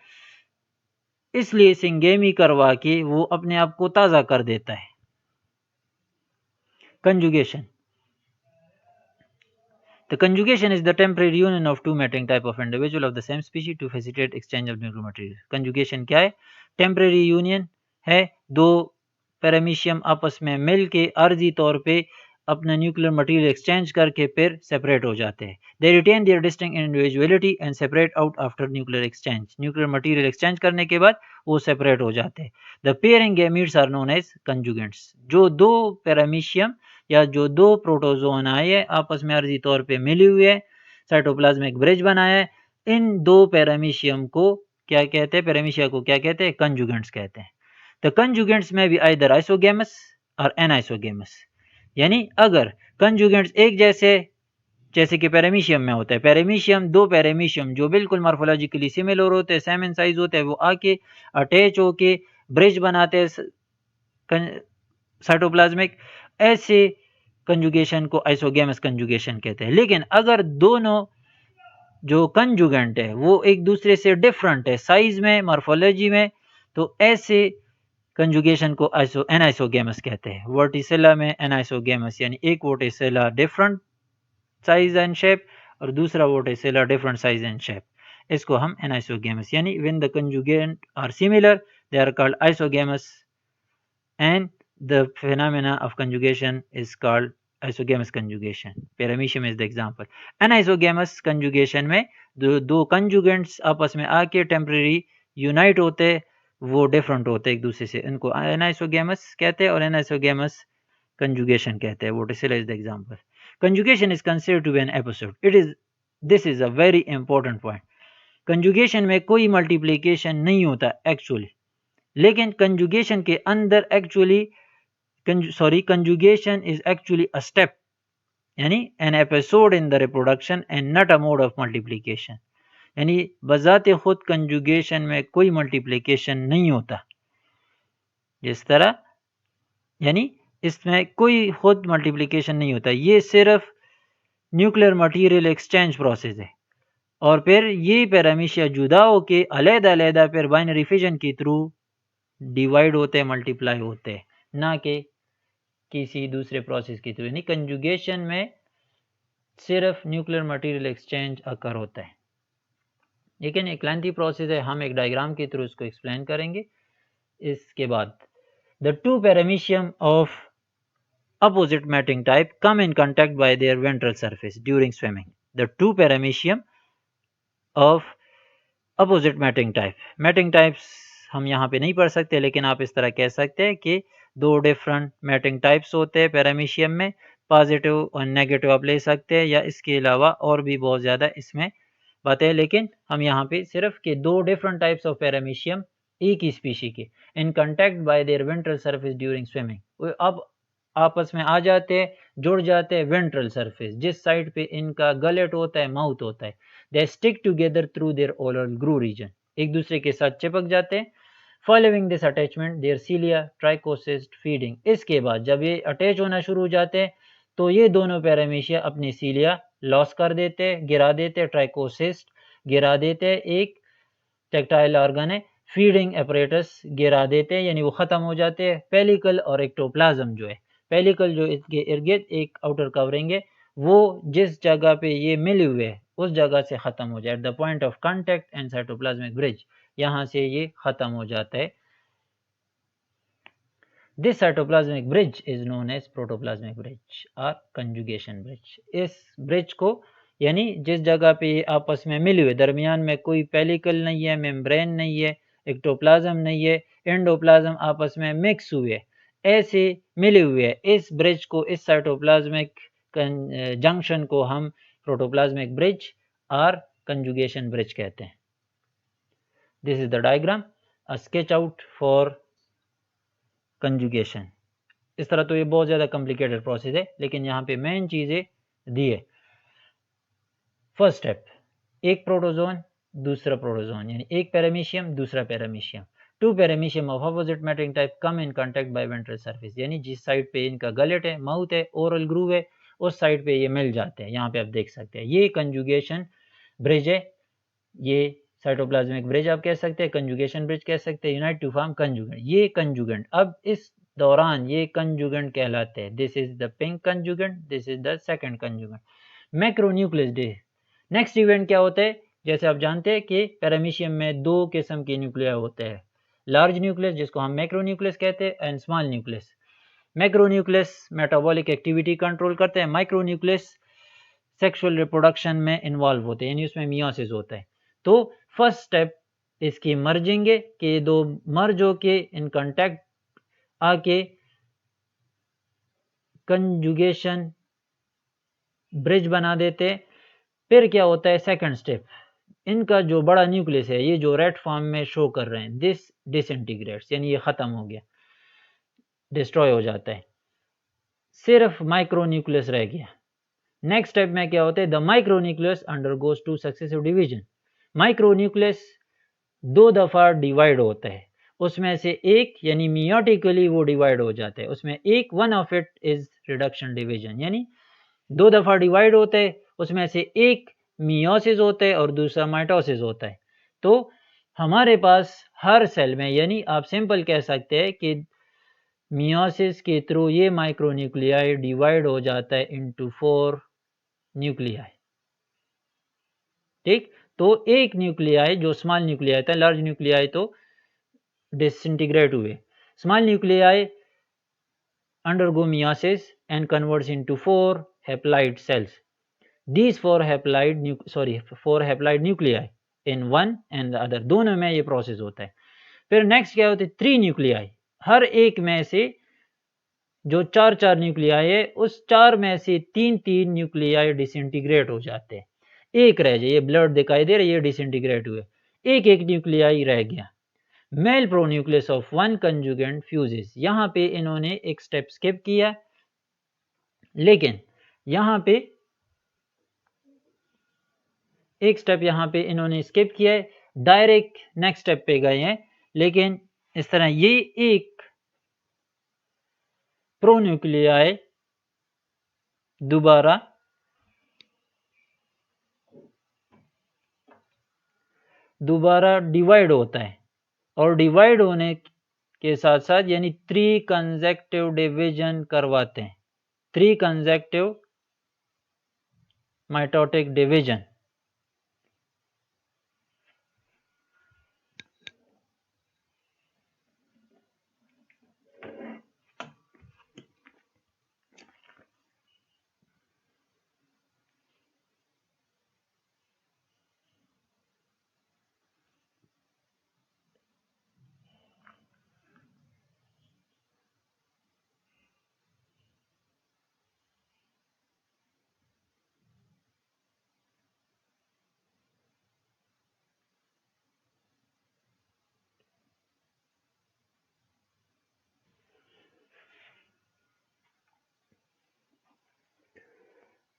इसलिए सिंगेमी करवा के वो अपने आप को ताज़ा कर देता है। Conjugation, the conjugation is the temporary union of two mating type of individual of the same species to facilitate exchange of nuclear material. conjugation क्या है, टेम्परेरी यूनियन है, दो पैरामीशियम आपस में मिल के अर्जी तौर पे अपना न्यूक्लियर मटेरियल एक्सचेंज करके फिर सेपरेट हो जाते हैं। They retain their distinct individuality and separate out after nuclear exchange. Nuclear material exchange करने के बाद वो सेपरेट हो जाते हैं। The pairing gametes are known as conjugants. जो दो पैरामीशियम या जो दो प्रोटोजोन आए हैं आपस में अर्जी तौर पे मिली हुई है, साइटोप्लाज्मिक ब्रिज बनाया है, इन दो पैरामीशियम को क्या कहते हैं, पैरामीशिया को क्या कहते हैं, कंजुगेंट्स कहते हैं। द कंजुगेंट्स में भी आइदर आइसोगेमस और एनाइसोगेमस, यानी अगर कंजुगेंट्स एक जैसे कि पैरामीशियम में होता है, पैरामीशियम दो पैरामीशियम जो बिल्कुल मॉर्फोलॉजिकली सिमिलर होते हैं, सेम इन साइज होते हैं, वो आके अटैच होके ब्रिज बनाते हैं साइटोप्लाज्मिक, ऐसे कंजुगेशन को आइसोगेमस कंजुगेशन कहते हैं। लेकिन अगर दोनों जो कंजुगेंट है वो एक दूसरे से डिफरेंट है साइज में, मॉर्फोलॉजी में, तो ऐसे कंजुगेशन को एनाइसोगेमस कहते हैं। वर्टिसेला में एनाइसोगेमस, यानी एक Vorticella different size and shape और दूसरा Vorticella different size and shape, इसको हम एनाइसोगेमस, यानी when the conjugant are similar they are called isogamous and the phenomena of conjugation is called isogamous conjugation. Paramecium is the example. Anisogamous conjugation में दो conjugants आपस में आके temporary unite होते, वो different होते एक दूसरे से, इनको anisogamous कहते हैं और anisogamous conjugation कहते हैं। Vorticella is the example. Conjugation is considered to be an episode. It is this is a very important point. Conjugation में कोई मल्टीप्लिकेशन नहीं होता एक्चुअली, लेकिन कंजुगेशन के अंदर actually conjugation is actually a step, यानी an episode in the reproduction and not a mode of multiplication. यानी बजाते खुद कंजुगेशन में कोई मल्टीप्लिकेशन नहीं होता, जिस तरह यानी इसमें कोई खुद मल्टीप्लिकेशन नहीं होता, ये सिर्फ न्यूक्लियर मटेरियल एक्सचेंज प्रोसेस है। और फिर ये पैरामीशिया जुदा होके अलग-अलग फिर बाइनरी फिजन के थ्रू डिवाइड होते हैं, मल्टीप्लाई होते हैं, ना कि किसी दूसरे प्रोसेस के थ्रू। यानी कंजुगेशन में सिर्फ न्यूक्लियर मटेरियल एक्सचेंज अकर होता है। लेकिन एक लेंथी प्रोसेस है, हम एक डायग्राम के थ्रू इसको एक्सप्लेन करेंगे। इसके बाद the two paramecium of opposite mating type come in contact by their ventral surface during swimming. The two paramecium of opposite mating type. Mating types हम यहाँ पे नहीं पढ़ सकते, लेकिन आप इस तरह कह सकते हैं कि दो डिफरेंट मैटिंग टाइप्स होते हैं पैरामीशियम में, पॉजिटिव और नेगेटिव आप ले सकते हैं, या इसके अलावा और भी बहुत ज़्यादा इसमें बातें हैं, लेकिन हम यहाँ पे सिर्फ के दो डिफरेंट टाइप्स ऑफ पैरामीशियम एक ही स्पीशी के in contact by their ventral surface during swimming, अब आपस में आ जाते हैं, जुड़ जाते हैं वेंट्रल सरफेस, जिस साइड पे इनका गलेट होता है, माउथ होता है। They stick together through their oral groove region, एक दूसरे के साथ चिपक जाते हैं। Following this attachment their cilia trichocyst feeding, इसके बाद जब ये अटैच होना शुरू हो जाते हैं तो ये दोनों पैरामीशिया अपने सीलिया लॉस कर देते हैं, गिरा देते हैं, ट्राइकोसिस्ट गिरा देते हैं, एक टेक्टाइल ऑर्गन है, फीडिंग अपरेटस गिरा देते हैं, यानी वो ख़त्म हो जाते हैं। पेलिकल और एक्टोप्लाज्म जो है, पेलिकल जो इसके इर्द गिर्द एक आउटर कवरिंग है, वो जिस जगह पे ये मिले हुए है उस जगह से ख़त्म हो जाए, at the point of contact and cytoplasmic bridge, यहाँ से ये ख़त्म हो जाता है। This cytoplasmic bridge is known as protoplasmic bridge और कंजुगेशन ब्रिज। इस ब्रिज को यानी जिस जगह पे ये आपस में मिले हुए, दरमियान में कोई पेलिकल नहीं है, मेम्ब्रेन नहीं है, एक्टोप्लाज्म नहीं है, एंडोप्लाज्म आपस में मिक्स हुए, ऐसे मिले हुए है, इस ब्रिज को, इस साइटोप्लाज्मिक जंक्शन को हम प्रोटोप्लाज्मिक ब्रिज और कंजुगेशन ब्रिज कहते हैं। This is the diagram, a sketch out for conjugation. इस तरह तो ये बहुत ज़्यादा कॉम्प्लिकेटेड प्रोसेस है, लेकिन यहाँ पे मेन चीज़ें दी है। फर्स्ट स्टेप, एक प्रोटोजोन दूसरा प्रोटोजोन, यानी एक पैरामीशियम दूसरा paramecium, two paramecium of opposite mating type come in contact by ventral surface, यानी जिस साइड पे इनका गलेट है, माउथ है, ओरल ग्रूव है, उस साइड पे ये मिल जाते हैं। यहाँ पे आप देख सकते हैं ये कंजुगेशन ब्रिज है, ये साइटोप्लाज्मिक ब्रिज आप कह सकते हैं, कंजुगेशन ब्रिज कह सकते हैं, यूनाइट टू फॉर्म कंजुगेंट। ये कंजुगेंट अब इस दौरान ये कंजुगेंट कहलाते हैं। This is the pink conjugant, this is the second conjugant. Macronucleus day, next event क्या होता है, जैसे आप जानते हैं कि पैरामीशियम में दो किस्म के न्यूक्लिया होते हैं, लार्ज न्यूक्लियस जिसको हम मैक्रोन्यूक्लियस कहते हैं and small nucleus. Macronucleus metabolic activity control करते हैं, माइक्रोन्यूक्लियस सेक्सुअल रिप्रोडक्शन में इन्वॉल्व होते हैं, यानी उसमें मियोसिस होता है। तो फर्स्ट स्टेप इसकी मर्जिंग है कि दो मर्ज होके इन कांटेक्ट आके कंजुगेशन ब्रिज बना देते। फिर क्या होता है सेकंड स्टेप, इनका जो बड़ा न्यूक्लियस है, ये जो रेड फॉर्म में शो कर रहे हैं, दिस डिसइंटीग्रेट्स, यानी ये खत्म हो गया, डिस्ट्रॉय हो जाता है, सिर्फ माइक्रोन्यूक्लियस रह गया। नेक्स्ट स्टेप में क्या होता है, the micronucleus undergoes two successive division. Micronucleus दो दफ़ा डिवाइड होता है, उसमें से एक यानी मियोटिकली वो डिवाइड हो जाता है, उसमें एक one of it is reduction division, यानी दो दफ़ा डिवाइड होते हैं, उसमें से एक मियोसिस होता है और दूसरा माइटोसिस होता है। तो हमारे पास हर सेल में, यानी आप सिंपल कह सकते हैं कि मियोसिस के थ्रू ये माइक्रोन्यूक्लियाई डिवाइड हो जाता है इनटू 4 न्यूक्लियाई। ठीक, तो एक न्यूक्लियाई जो स्मॉल न्यूक्लियाई था, लार्ज न्यूक्लियाई तो डिसइंटीग्रेट हुए, small nuclei undergo meiosis and converts into 4 haplide cells. These 4 haplide nuclei in one and the other, दोनों में ये प्रोसेस होता है। फिर नेक्स्ट क्या होता है, 3 न्यूक्लियाई, हर एक में से जो 4 न्यूक्लियाई है, उस 4 में से 3 न्यूक्लियाई डिसइंटीग्रेट हो जाते हैं। एक रह जाए, ये ब्लड दिखाई दे रहा है, ये डिसइंटीग्रेट हुए, एक एक न्यूक्लियाई रह गया। Male pronucleus of one conjugant fuses, यहाँ पे इन्होंने एक स्टेप स्किप किया, लेकिन यहाँ पे एक स्टेप यहाँ पे इन्होंने स्किप किया है, डायरेक्ट नेक्स्ट स्टेप पे गए हैं। लेकिन इस तरह ये एक प्रोन्यूक्लियाई दोबारा डिवाइड होता है, और डिवाइड होने के साथ साथ यानी 3 कंसेक्टिव डिवीजन करवाते हैं, 3 कंसेक्टिव माइटोटिक डिवीजन।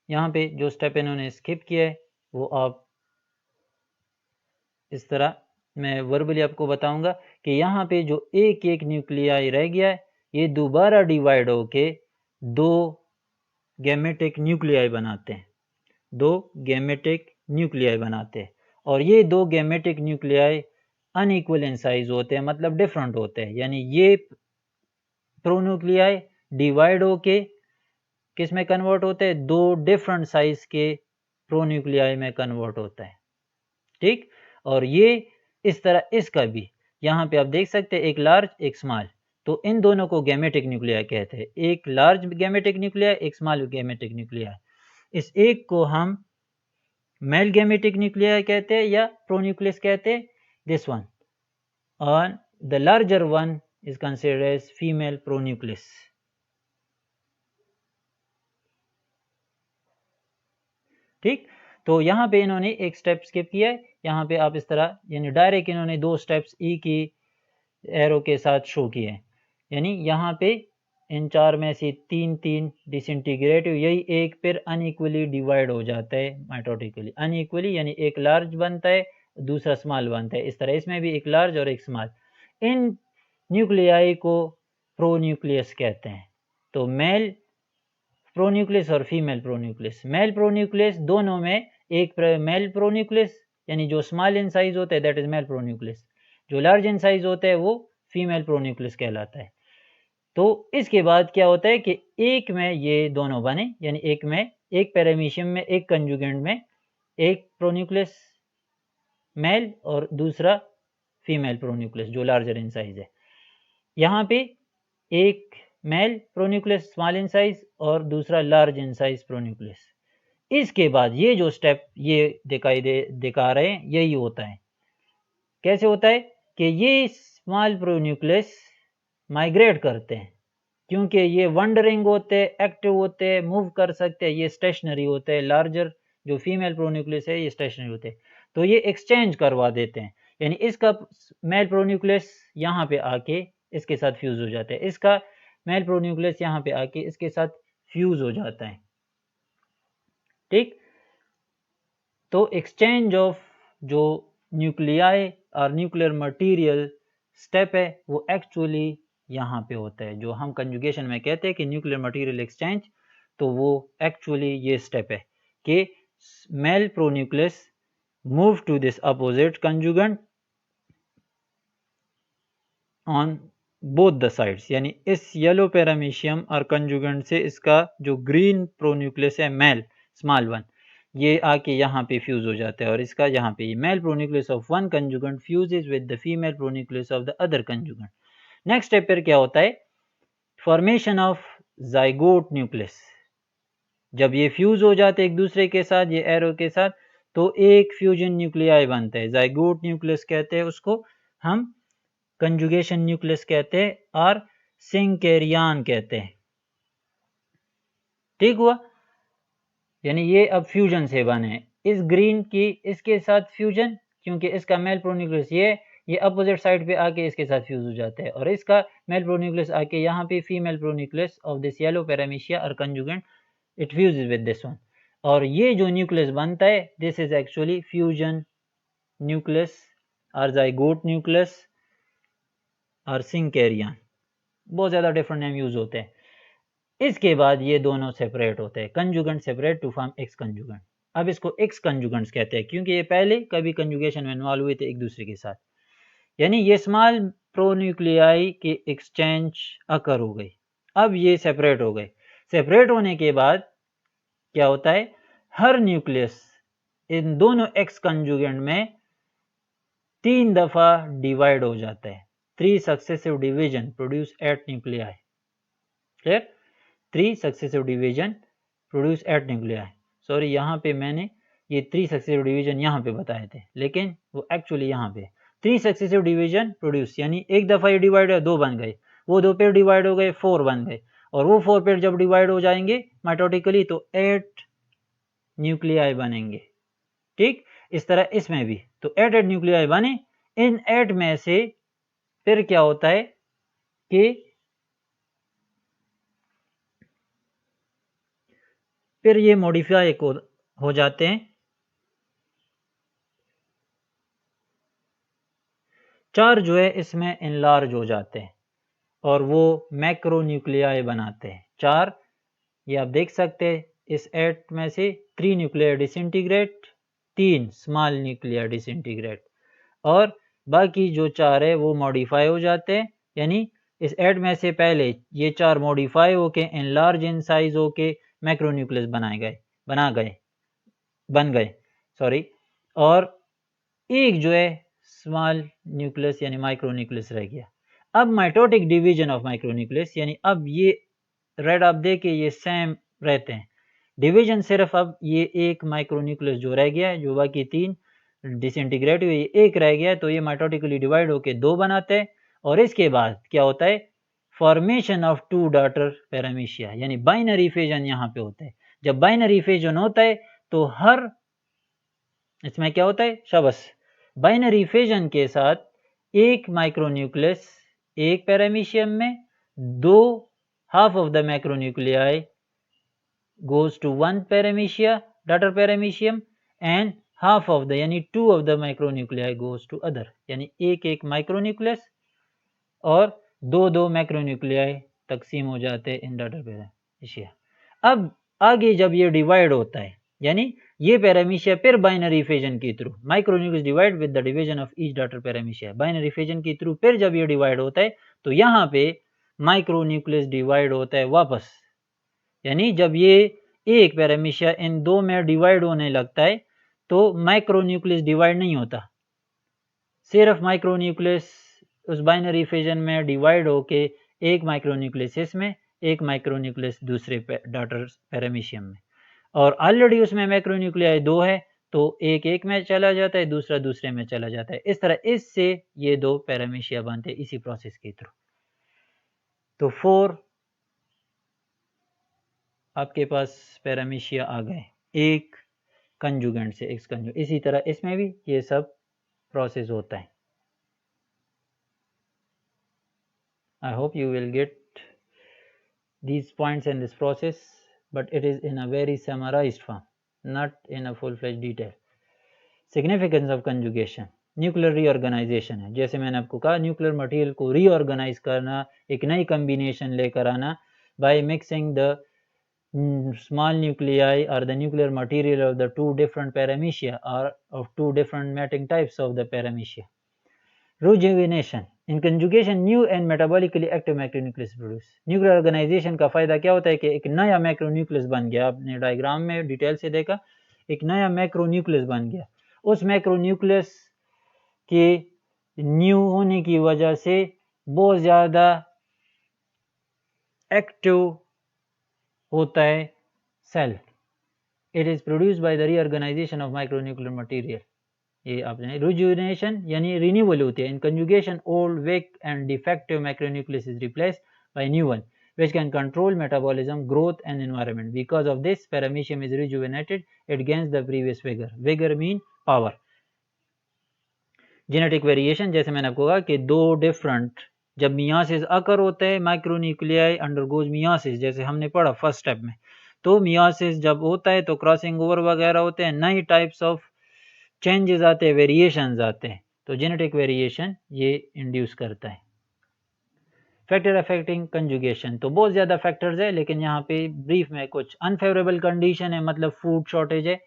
यहाँ पे जो स्टेप इन्होंने स्किप किया है वो आप इस तरह मैं वर्बली आपको बताऊंगा कि यहाँ पे जो एक एक न्यूक्लियाई रह गया है, ये दोबारा डिवाइड होके 2 गैमेटिक न्यूक्लियाई बनाते हैं, 2 गैमेटिक न्यूक्लियाई बनाते हैं। और ये 2 gametic nuclei unequal in size होते हैं, मतलब डिफरेंट होते हैं। यानी ये प्रोन्यूक्लियाई डिवाइड होके किस में कन्वर्ट होते हैं, 2 डिफरेंट साइज के प्रोन्यूक्लियाई में कन्वर्ट होता है, ठीक। और ये इस तरह इसका भी यहाँ पे आप देख सकते हैं, एक लार्ज एक स्मॉल, तो इन दोनों को गैमेटिक न्यूक्लियाई कहते हैं, एक लार्ज गैमेटिक न्यूक्लियाई, एक स्मॉल गैमेटिक न्यूक्लियाई। इस एक को हम मेल गैमेटिक न्यूक्लियाई कहते हैं या प्रोन्यूक्लियस कहते हैं, दिस वन, और the larger one is considered as female pronucleus, ठीक। तो यहाँ पे इन्होंने एक स्टेप स्किप किया है, यहाँ पे आप इस तरह यानी डायरेक्ट इन्होंने 2 स्टेप्स ई की एरो के साथ शो किए हैं। यानी यहाँ पे इन 4 में से 3 डिसइंटीग्रेटिव, यही एक फिर अनइक्वली डिवाइड हो जाता है माइटोटिकली, अनइक्वली यानी एक लार्ज बनता है दूसरा स्मॉल बनता है, इस तरह इसमें भी एक लार्ज और एक स्मॉल। इन न्यूक्लियाई को प्रोन्यूक्लियस कहते हैं। तो मेल प्रोन्यूक्लियस और फीमेल प्रोन्यूक्लियस, मेल प्रोन्यूक्लियस दोनों में एक मेल प्रोन्यूक्लियस यानी जो स्मॉल इन साइज होता है दैट इज मेल प्रोन्यूक्लियस, जो लार्ज इन साइज होता है वो फीमेल प्रोन्यूक्लियस कहलाता है। तो इसके बाद क्या होता है कि एक में ये दोनों बने, यानी एक में एक पैरामीशियम में एक कंजुगेंट में एक प्रोन्यूक्लियस मेल और दूसरा फीमेल प्रोन्यूक्लियस जो लार्जर इन साइज है। यहाँ पे एक male pronucleus small in size और दूसरा लार्ज इन साइज प्रोन्यूक्लियस। इसके बाद ये जो स्टेप ये दिखा रहे हैं यही होता है। कैसे होता है कि ये स्मॉल प्रोन्यूक्लियस माइग्रेट करते हैं, क्योंकि ये वंडरिंग होते हैं, एक्टिव होते हैं, मूव कर सकते हैं, ये स्टेशनरी होते हैं। लार्जर जो फीमेल प्रोन्यूक्लियस है ये स्टेशनरी होते हैं, तो ये एक्सचेंज करवा देते हैं, यानी इसका मेल प्रोन्यूक्लियस यहाँ पे आके इसके साथ फ्यूज हो जाता है, इसका मेल प्रोन्यूक्लियस यहाँ पे आके इसके साथ फ्यूज हो जाता है, ठीक। तो एक्सचेंज ऑफ जो न्यूक्लियाई और न्यूक्लियर मटेरियल स्टेप है वो एक्चुअली यहाँ पे होता है, जो हम कंजुगेशन में कहते हैं कि न्यूक्लियर मटेरियल एक्सचेंज, तो वो एक्चुअली ये स्टेप है कि male pronucleus move to this opposite conjugant on both the sides, यानी इस येलो पैरामीशियम और कंजुगेंट से इसका जो ग्रीन प्रोन्यूक्लियस है मेल स्मॉल वन, ये आके यहाँ पे फ्यूज हो जाता है, और इसका यहाँ पे male pronucleus of one conjugant fuses with the female pronucleus of the other conjugant. Next step पर क्या होता है, फॉर्मेशन ऑफ जाइगोट न्यूक्लियस। जब ये फ्यूज हो जाते हैं एक दूसरे के साथ, ये एरो के साथ, तो एक फ्यूजन न्यूक्लियाई बनता है, जाइगोट न्यूक्लियस कहते हैं उसको, हम कंजुगेशन न्यूक्लियस कहते हैं और सिंकेरियन कहते हैं, ठीक हुआ। यानी ये अब फ्यूजन से बने, इस ग्रीन की इसके साथ फ्यूजन, क्योंकि इसका मेल प्रोन्यूक्लियस ये अपोजिट साइड पे आके इसके साथ फ्यूज हो जाता है, और इसका मेल प्रोन्यूक्लियस आके यहाँ पे female pronucleus of this yellow paramecia और conjugant it fuses with this one, और ये जो न्यूक्लियस बनता है this is actually fusion nucleus और जाइगोट न्यूक्लियस और सिंकेरियन। बहुत ज़्यादा डिफरेंट नेम यूज होते हैं। इसके बाद ये दोनों सेपरेट होते हैं, conjugant separate to form ex conjugant. अब इसको एक्स कंजुगेंट्स कहते हैं क्योंकि ये पहले कभी कंजुगेशन में इन्वॉल्व हुए थे एक दूसरे के साथ, यानी ये स्मॉल प्रोन्यूक्लियाई के एक्सचेंज अकर हो गई। अब ये सेपरेट हो गए। सेपरेट होने के बाद क्या होता है, हर न्यूक्लियस इन दोनों एक्स कंजुगेंट में 3 दफा डिवाइड हो जाता है। 3 successive division produce at nuclei. Clear? 3 successive division produce at nuclei. Sorry, यहाँ पे मैंने ये 3 सक्सेसिव डिवीजन यहाँ पे बताए थे, लेकिन वो एक्चुअली यहाँ पे 3 सक्सेसिव डिवीजन प्रोड्यूस, यानी एक दफ़ा ये डिवाइड है 2 बन गए, वो 2 पेयर डिवाइड हो गए 4 बन गए, और वो 4 पेयर जब डिवाइड हो जाएंगे माइटोटिकली तो 8 न्यूक्लियाई बनेंगे। ठीक, इस तरह इसमें भी तो 8 न्यूक्लियाई बने। इन 8 में से फिर क्या होता है कि फिर ये मॉडिफाई हो जाते हैं, 4 जो है इसमें इनलार्ज हो जाते हैं और वो मैक्रो न्यूक्लियाई बनाते हैं। 4 ये आप देख सकते हैं, इस 8 में से 3 nuclear disintegrate, 3 small nuclear disintegrate, और बाकी जो 4 है वो मॉडिफाई हो जाते हैं, यानी इस 8 में से पहले ये 4 मॉडिफाई होके इनलार्ज इन साइज होके मैक्रो न्यूक्लियस बन गए सॉरी, और एक जो है स्मॉल न्यूक्लियस यानी माइक्रो न्यूक्लियस रह गया। अब mitotic division of micro nucleus, यानी अब ये रेड आप देखे ये सेम रहते हैं, डिवीजन सिर्फ अब ये एक माइक्रो न्यूक्लियस जो रह गया है, जो बाकी 3 डिसइंटीग्रेट हुए एक रह गया है, तो ये माइटोटिकली डिवाइड होके 2 बनाते हैं, और इसके बाद क्या होता है, फॉर्मेशन ऑफ 2 डॉटर पैरामीशिया, यानी बाइनरी फिजन यहाँ पे होता है। जब बाइनरी फिजन होता है तो हर इसमें क्या होता है, शाबाश, बाइनरी फिजन के साथ एक माइक्रोन्यूक्लियस एक पैरामीशियम में, 2 half of the macronuclei goes to one paramecia daughter paramecium and half of the यानी 2 of the micronuclei goes to other, यानी एक एक माइक्रोन्यूक्लियस और 2 मैक्रोन्यूक्लियाई तकसीम हो जाते हैं इन डॉटर पैरामीशिया। अब आगे जब ये डिवाइड होता है, यानी ये पैरामीशिया फिर बाइनरी फिजन के through micronucleus divide with the division of each daughter पैरामीशिया, binary fission के थ्रू फिर जब ये डिवाइड होता है तो यहाँ पे माइक्रोन्यूक्लियस डिवाइड होता है वापस, यानी जब ये एक पैरामीशिया इन 2 में डिवाइड होने लगता है तो माइक्रोन्यूक्लियस डिवाइड नहीं होता, सिर्फ माइक्रोन्यूक्लियस उस बाइनरी फिजन में डिवाइड होके एक माइक्रोन्यूक्लियस इसमें, एक माइक्रोन्यूक्लियस दूसरे डॉटर पैरामीशियम में, और ऑलरेडी उसमें मैक्रोन्यूक्लियाई 2 है तो एक एक में चला जाता है, दूसरा दूसरे में चला जाता है। इस तरह इससे ये 2 पैरामीशिया बनते हैं इसी प्रोसेस के थ्रू। तो 4 आपके पास पैरामीशिया आ गए, एक कंजुगेंट से एक्स कंजुगेंट। इसी तरह इसमें भी ये सब प्रोसेस होता है। I hope you will get these points in this process, but it is in a very summarized form, not in a full-fledged detail. Significance of conjugation, nuclear reorganisation है। जैसे मैंने आपको कहा, न्यूक्लियर मटेरियल को reorganise करना, एक नई combination लेकर आना by mixing the small nuclei or the nuclear material of the 2 different paramecia or of 2 different mating types of the paramecia. Rejuvenation, in conjugation new and metabolically active macronucleus produce. Nuclear organisation का फायदा क्या होता है कि एक नया macronucleus बन गया, आपने डायग्राम में डिटेल से देखा, एक नया मैक्रोन्यूक्लियस बन गया, उस मैक्रोन्यूक्लियस के न्यू होने की वजह से बहुत ज़्यादा एक्टिव होता है cell. It is produced by the reorganisation of micronuclear material. ये आपने रिजुविनेशन यानी रिन्यूअल होती है। In conjugation old weak and defective macronucleus is replaced by new one. which can control metabolism, growth and environment. Because of this, paramecium is rejuvenated. It gains the previous vigor. Vigor mean power. Genetic variation, जैसे मैंने आपको कहा कि दो different, जब myiasis अकर होते हैं, micronuclei undergoes myiasis, जैसे हमने पढ़ा फर्स्ट स्टेप में, तो मियासिस जब होता है तो क्रॉसिंग ओवर वगैरह होते हैं, नई टाइप्स ऑफ चेंजेस आते हैं, वेरिएशंस आते हैं, तो जेनेटिक वेरिएशन ये इंड्यूस करता है। फैक्टर अफेक्टिंग कंजुगेशन, तो बहुत ज़्यादा फैक्टर्स है, लेकिन यहाँ पे ब्रीफ में कुछ अनफेवरेबल कंडीशन है, मतलब फूड शॉर्टेज है,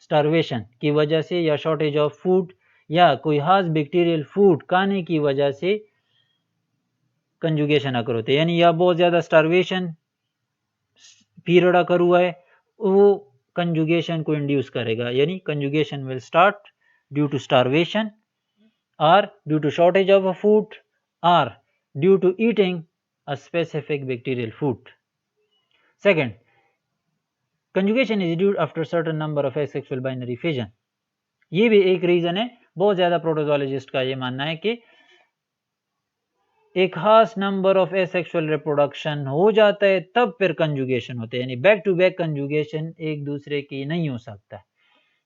स्टारवेशन की वजह से, या शॉर्टेज ऑफ फूड, या कोई खास बैक्टीरियल फूड खाने की वजह से कंजुगेशन अकर होते हैं, यानी या बहुत ज़्यादा स्टारवेशन पीरियड अकर हुआ है, वो कंजुगेशन को इंड्यूस करेगा, यानी conjugation will start due to starvation और due to shortage of a food और due to eating a specific bacterial food. Second, conjugation is due after certain number of asexual binary fission. ये भी एक reason है, बहुत ज़्यादा प्रोटोजोलॉजिस्ट का ये मानना है कि एक खास नंबर ऑफ एसेक्सुअल रिप्रोडक्शन हो जाता है तब फिर कंजुगेशन होते हैं, यानी बैक टू बैक कंजुगेशन एक दूसरे की नहीं हो सकता।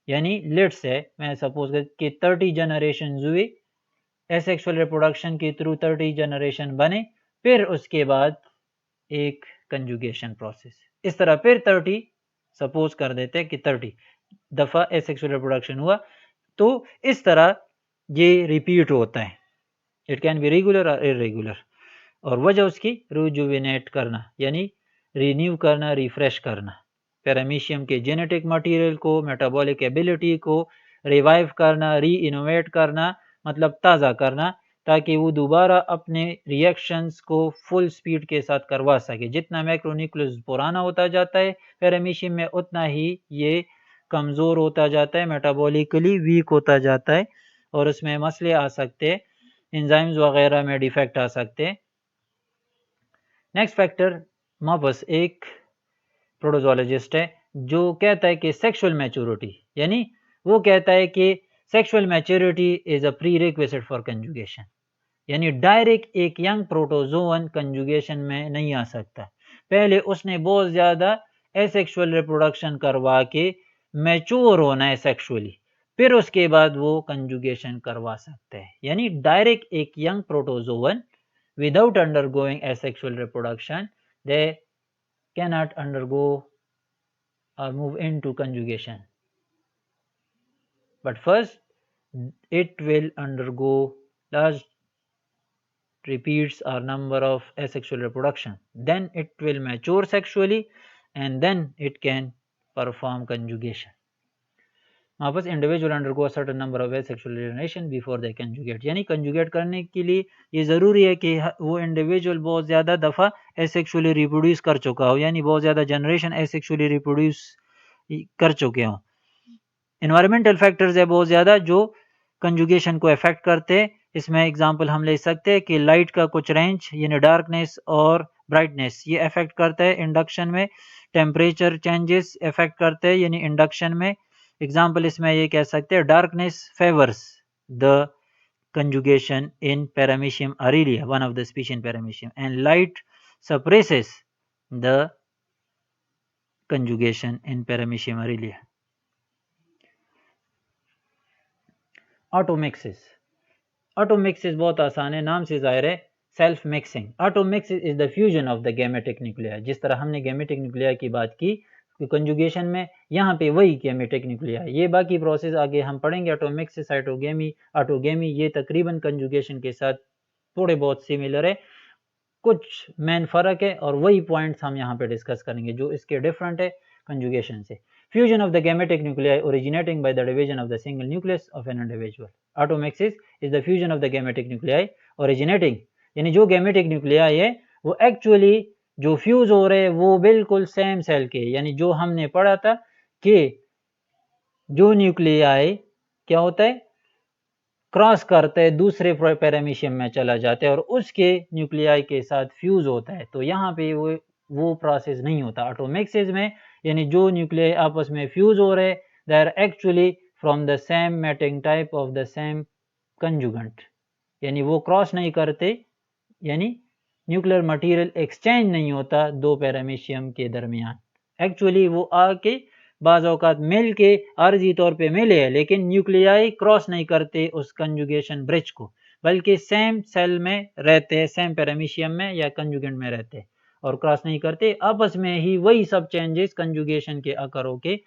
यानी लेट्स से मैं सपोज कि 30 जनरेशन हुई, एसेक्सुअल रिप्रोडक्शन के थ्रू 30 जनरेशन बने, फिर उसके बाद एक कंजुगेशन प्रोसेस, इस तरह फिर 30, सपोज कर देते हैं कि 30 दफ़ा एसेक्सुअल रिप्रोडक्शन हुआ, तो इस तरह ये रिपीट होता है। इट कैन बी रेगुलर और इरेगुलर, और वजह उसकी रिजुविनेट करना, यानी रिन्यू करना, रिफ्रेश करना, पैरामीशियम के जेनेटिक मटेरियल को, मेटाबॉलिक एबिलिटी को रिवाइव करना, री इनोवेट करना, मतलब ताज़ा करना, ताकि वो दोबारा अपने रिएक्शंस को फुल स्पीड के साथ करवा सके। जितना मैक्रोन्यूक्लियस पुराना होता जाता है पैरामीशियम में, उतना ही ये कमज़ोर होता जाता है, मेटाबॉलिकली वीक होता जाता है, और उसमें मसले आ सकते हैं, एंजाइम्स वगैरह में डिफेक्ट आ सकते हैं। नेक्स्ट फैक्टर, मापस एक प्रोटोजोलॉजिस्ट है जो कहता है कि सेक्सुअल मैच्योरिटी, यानी वो कहता है कि sexual maturity is a pre requisite for conjugation, यानी डायरेक्ट एक यंग प्रोटोजोअन कंजुगेशन में नहीं आ सकता, पहले उसने बहुत ज़्यादा एसेक्सुअल रिप्रोडक्शन करवा के मैच्योर होना है सेक्सुअली, फिर उसके बाद वो कंजुगेशन करवा सकते हैं। यानी डायरेक्ट एक young protozoan without undergoing asexual reproduction, they cannot undergo or move into conjugation. But first, it will undergo large repeats or number of asexual reproduction. Then it will mature sexually, and then it can perform conjugation. वापस individual undergo certain number of asexual relation before they conjugate, यानी conjugate करने के लिए ये ज़रूरी है कि वो इंडिविजुअल बहुत ज़्यादा दफ़ा एसेक्सुअली रिप्रोड्यूस कर चुका हो, यानी बहुत ज़्यादा जनरेशन एसेक्सुअली रिप्रोड्यूस कर चुके हों। इन्वायरमेंटल फैक्टर्स है बहुत ज़्यादा जो कंजुगेशन को अफेक्ट करते हैं, इसमें एग्जांपल हम ले सकते हैं कि लाइट का कुछ रेंज, यानी डार्कनेस और ब्राइटनेस, ये अफेक्ट करता है इंडक्शन में, टेम्परेचर चेंजेस अफेक्ट करते हैं यानी इंडक्शन में। एग्जाम्पल इसमें ये कह सकते हैं, darkness favours the conjugation in Paramecium aurelia, one of the species in Paramecium, and light suppresses the conjugation in Paramecium aurelia. Automixis, automixis बहुत आसान है, नाम से जाहिर है, self mixing. Automixis is the fusion of the gametic nuclei, जिस तरह हमने गैमेटिक न्यूक्लिया की बात की कंजुगेशन में, यहाँ पे वही गैमेटिक न्यूक्लिया, ये बाकी प्रोसेस आगे हम पढ़ेंगे, ऑटोमिक्सिस, साइटोगेमी, ऑटोगेमी, ये तकरीबन कंजुगेशन के साथ थोड़े बहुत सिमिलर है, कुछ मेन फ़र्क है, और वही पॉइंट्स हम यहाँ पे डिस्कस करेंगे जो इसके डिफरेंट है कंजुगेशन से। Fusion of the gametic nuclei originating by the division of the single nucleus of an individual. Automixis is the fusion of the gametic nuclei originating, यानी जो gametic nuclei है वो एक्चुअली जो फ्यूज हो रहे हैं वो बिल्कुल सेम सेल के, यानी जो हमने पढ़ा था कि जो न्यूक्लियाई क्या होता है, क्रॉस करते हैं, दूसरे पैरामीशियम में चला जाता है और उसके न्यूक्लियाई के साथ फ्यूज होता है, तो यहाँ पे वो प्रोसेस नहीं होता ऑटोमिक्सिस में, यानी जो न्यूक्लियाई आपस में फ्यूज हो रहे, they are actually from the same mating type of the same conjugant, यानी वो क्रॉस नहीं करते, यानी न्यूक्लियर मटेरियल एक्सचेंज नहीं होता दो पैरामीशियम के दरमियान। एक्चुअली वो आके बाज़ औक़ात मिल के आर्जी तौर पे मिले हैं, लेकिन न्यूक्लियाई क्रॉस नहीं करते उस कंजुगेशन ब्रिज को, बल्कि सेम सेल में रहते हैं, सेम पैरामीशियम में या कंजुगेंट में रहते हैं और क्रॉस नहीं करते। आपस में ही वही सब चेंजेस कंजुगेशन के अकर होके